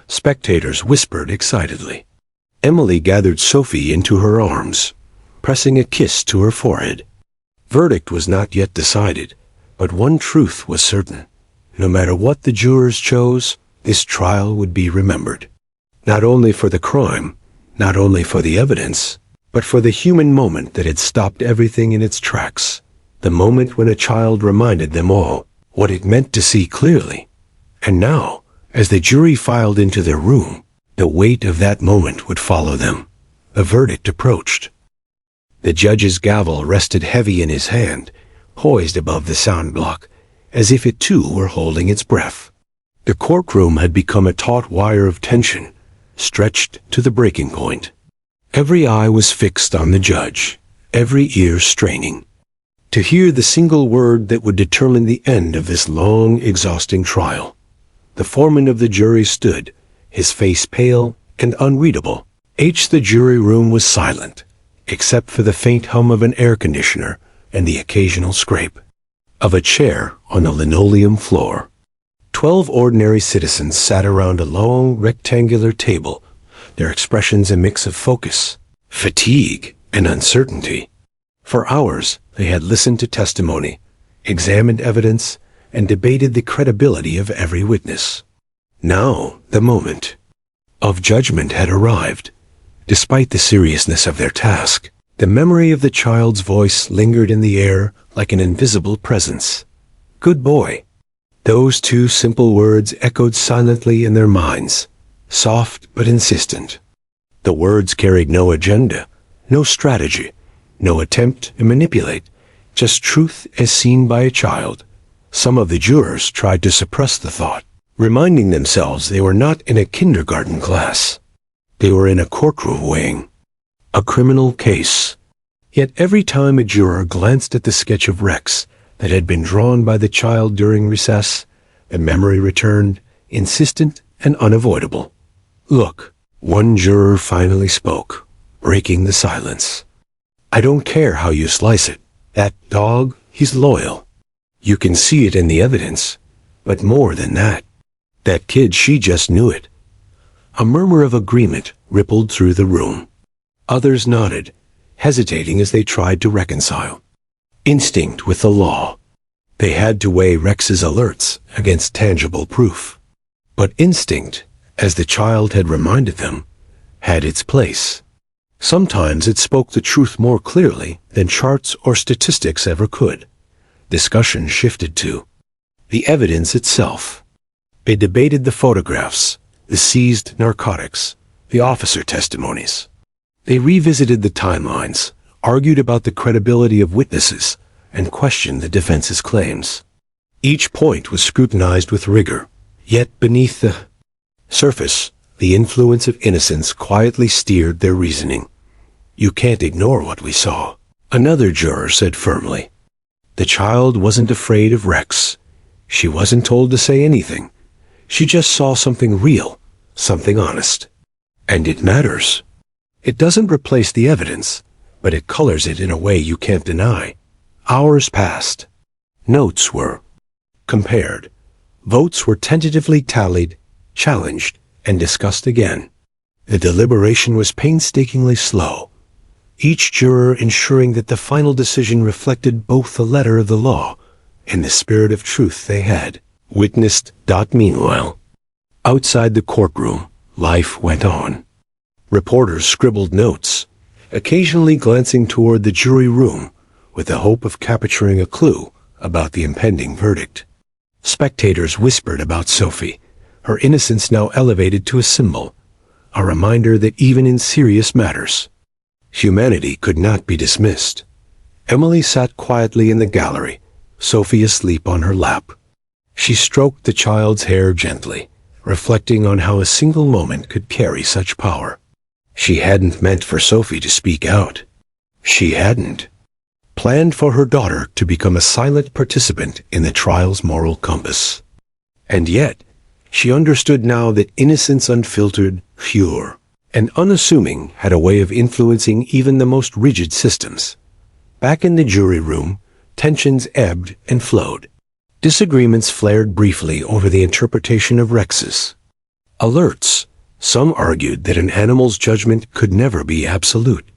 Spectators whispered excitedly. Emily gathered Sophie into her arms, pressing a kiss to her forehead. Verdict was not yet decided, but one truth was certain. No matter what the jurors chose, this trial would be remembered. Not only for the crime, not only for the evidence, but for the human moment that had stopped everything in its tracks. The moment when a child reminded them all what it meant to see clearly. And now, as the jury filed into their room, the weight of that moment would follow them. The verdict approached. The judge's gavel rested heavy in his hand, poised above the sound block, as if it too were holding its breath. The courtroom had become a taut wire of tension, stretched to the breaking point. Every eye was fixed on the judge, every ear straining to hear the single word that would determine the end of this long, exhausting trial. The foreman of the jury stood, his face pale and unreadable. The jury room was silent, except for the faint hum of an air conditioner and the occasional scrape of a chair on the linoleum floor. 12 ordinary citizens sat around a long, rectangular table, their expressions a mix of focus fatigue, and uncertainty. For hours, they had listened to testimony, examined evidence, and debated the credibility of every witness. Now, the moment of judgment had arrived. Despite the seriousness of their task, the memory of the child's voice lingered in the air like an invisible presence. "Good boy." Those two simple words echoed silently in their minds, soft but insistent. The words carried no agenda, no strategy, no attempt to manipulate, just truth as seen by a child. Some of the jurors tried to suppress the thought, reminding themselves they were not in a kindergarten class. They were in a courtroom weighing a criminal case. Yet every time a juror glanced at the sketch of Rex that had been drawn by the child during recess, the memory returned, insistent and unavoidable. "Look," one juror finally spoke, breaking the silence. "I don't care how you slice it. That dog, he's loyal. You can see it in the evidence. But more than that, that kid, she just knew it." A murmur of agreement rippled through the room. Others nodded, hesitating as they tried to reconcile instinct with the law. They had to weigh Rex's alerts against tangible proof. But instinct, as the child had reminded them, had its place. Sometimes it spoke the truth more clearly than charts or statistics ever could. Discussion shifted to the evidence itself. They debated the photographs, the seized narcotics, the officer testimonies. They revisited the timelines, argued about the credibility of witnesses, and questioned the defense's claims. Each point was scrutinized with rigor, yet beneath the surface, the influence of innocence quietly steered their reasoning. "You can't ignore what we saw," another juror said firmly. "The child wasn't afraid of Rex. She wasn't told to say anything. She just saw something real, something honest. And it matters. It doesn't replace the evidence, but it colors it in a way you can't deny." Hours passed. Notes were compared. Votes were tentatively tallied, challenged, and discussed again. The deliberation was painstakingly slow, each juror ensuring that the final decision reflected both the letter of the law and the spirit of truth they had witnessed. Meanwhile, outside the courtroom, life went on. Reporters scribbled notes, occasionally glancing toward the jury room with the hope of capturing a clue about the impending verdict. Spectators whispered about Sophie, her innocence now elevated to a symbol, a reminder that even in serious matters, humanity could not be dismissed. Emily sat quietly in the gallery, Sophie asleep on her lap. She stroked the child's hair gently, reflecting on how a single moment could carry such power. She hadn't meant for Sophie to speak out. She hadn't planned for her daughter to become a silent participant in the trial's moral compass. And yet, she understood now that innocence unfiltered, pure, and unassuming had a way of influencing even the most rigid systems. Back in the jury room, tensions ebbed and flowed. Disagreements flared briefly over the interpretation of Rex's alerts. Some argued that an animal's judgment could never be absolute.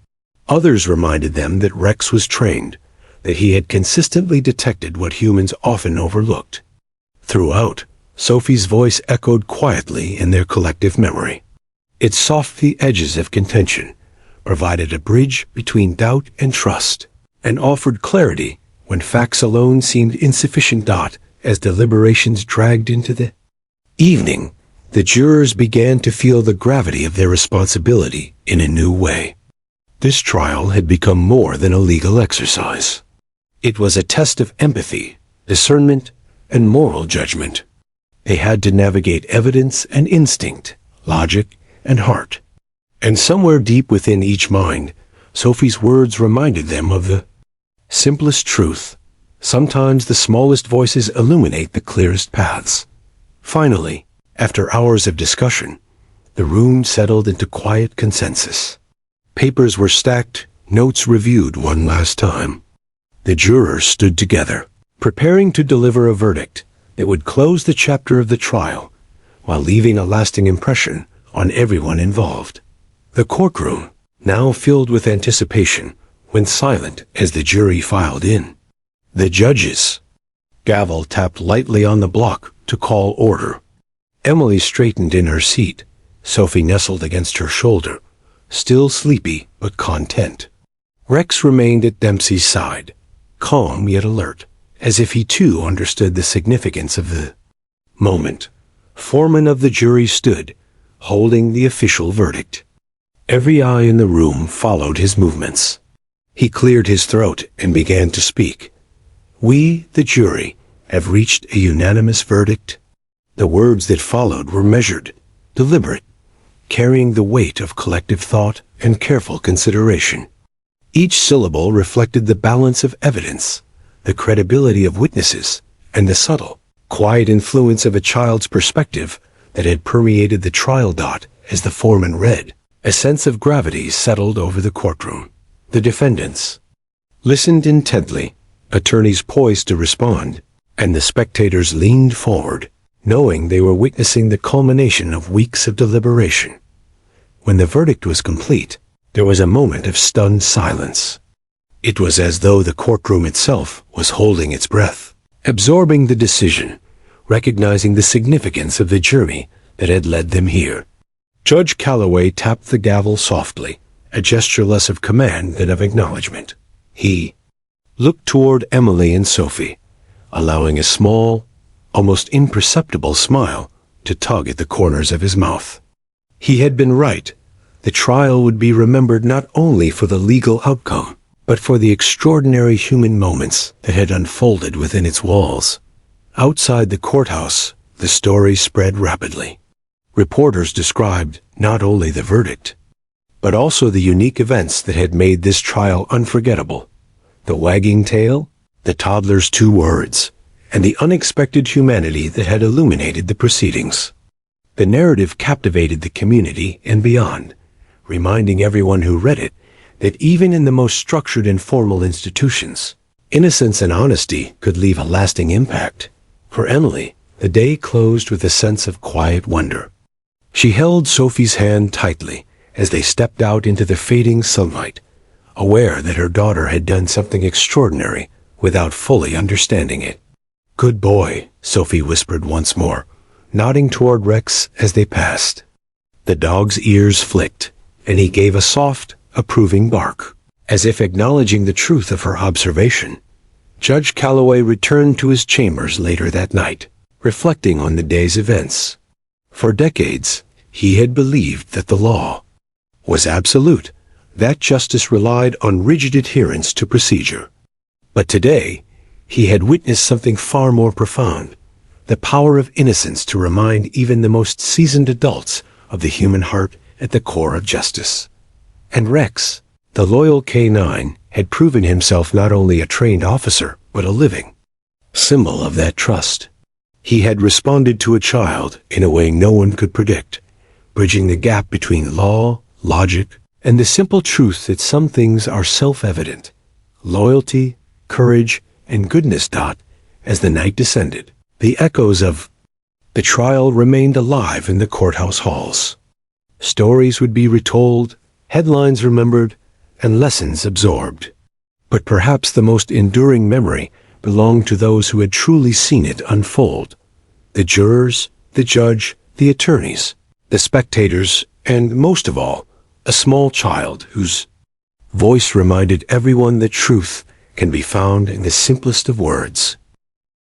Others reminded them that Rex was trained, that he had consistently detected what humans often overlooked. Throughout, Sophie's voice echoed quietly in their collective memory. It softened the edges of contention, provided a bridge between doubt and trust, and offered clarity when facts alone seemed insufficient. As deliberations dragged into the evening, the jurors began to feel the gravity of their responsibility in a new way. This trial had become more than a legal exercise. It was a test of empathy, discernment, and moral judgment. They had to navigate evidence and instinct, logic and heart. And somewhere deep within each mind, Sophie's words reminded them of the simplest truth. Sometimes the smallest voices illuminate the clearest paths. Finally, after hours of discussion, the room settled into quiet consensus. Papers were stacked, notes reviewed one last time. The jurors stood together, preparing to deliver a verdict that would close the chapter of the trial while leaving a lasting impression on everyone involved. The courtroom, now filled with anticipation, went silent as the jury filed in. The judges. Gavel tapped lightly on the block to call order. Emily straightened in her seat. Sophie nestled against her shoulder, still sleepy but content. Rex remained at Dempsey's side, calm yet alert, as if he too understood the significance of the moment. Foreman of the jury stood, holding the official verdict. Every eye in the room followed his movements. He cleared his throat and began to speak. "We, the jury, have reached a unanimous verdict." The words that followed were measured, deliberate, carrying the weight of collective thought and careful consideration. Each syllable reflected the balance of evidence, the credibility of witnesses, and the subtle, quiet influence of a child's perspective that had permeated the trial. As the foreman read, a sense of gravity settled over the courtroom. The defendants listened intently, attorneys poised to respond, and the spectators leaned forward, knowing they were witnessing the culmination of weeks of deliberation. When the verdict was complete, there was a moment of stunned silence. It was as though the courtroom itself was holding its breath, absorbing the decision, recognizing the significance of the jury that had led them here. Judge Calloway tapped the gavel softly, a gesture less of command than of acknowledgement. He looked toward Emily and Sophie, allowing a small, almost imperceptible smile to tug at the corners of his mouth. He had been right. The trial would be remembered not only for the legal outcome, but for the extraordinary human moments that had unfolded within its walls. Outside the courthouse, the story spread rapidly. Reporters described not only the verdict, but also the unique events that had made this trial unforgettable. The wagging tail, the toddler's 2 words, and the unexpected humanity that had illuminated the proceedings. The narrative captivated the community and beyond, reminding everyone who read it that even in the most structured and formal institutions, innocence and honesty could leave a lasting impact. For Emily, the day closed with a sense of quiet wonder. She held Sophie's hand tightly as they stepped out into the fading sunlight, aware that her daughter had done something extraordinary without fully understanding it. "Good boy," Sophie whispered once more, nodding toward Rex as they passed. The dog's ears flicked, and he gave a soft, approving bark, as if acknowledging the truth of her observation. Judge Calloway returned to his chambers later that night, reflecting on the day's events. For decades, he had believed that the law was absolute, that justice relied on rigid adherence to procedure. But today, he had witnessed something far more profound, the power of innocence to remind even the most seasoned adults of the human heart at the core of justice. And Rex, the loyal K9, had proven himself not only a trained officer, but a living symbol of that trust. He had responded to a child in a way no one could predict, bridging the gap between law, logic, and the simple truth that some things are self-evident. Loyalty, courage, and goodness. As the night descended, the echoes of the trial remained alive in the courthouse halls. Stories would be retold, headlines remembered, and lessons absorbed. But perhaps the most enduring memory belonged to those who had truly seen it unfold. The jurors, the judge, the attorneys, the spectators, and most of all, a small child whose voice reminded everyone that truth can be found in the simplest of words.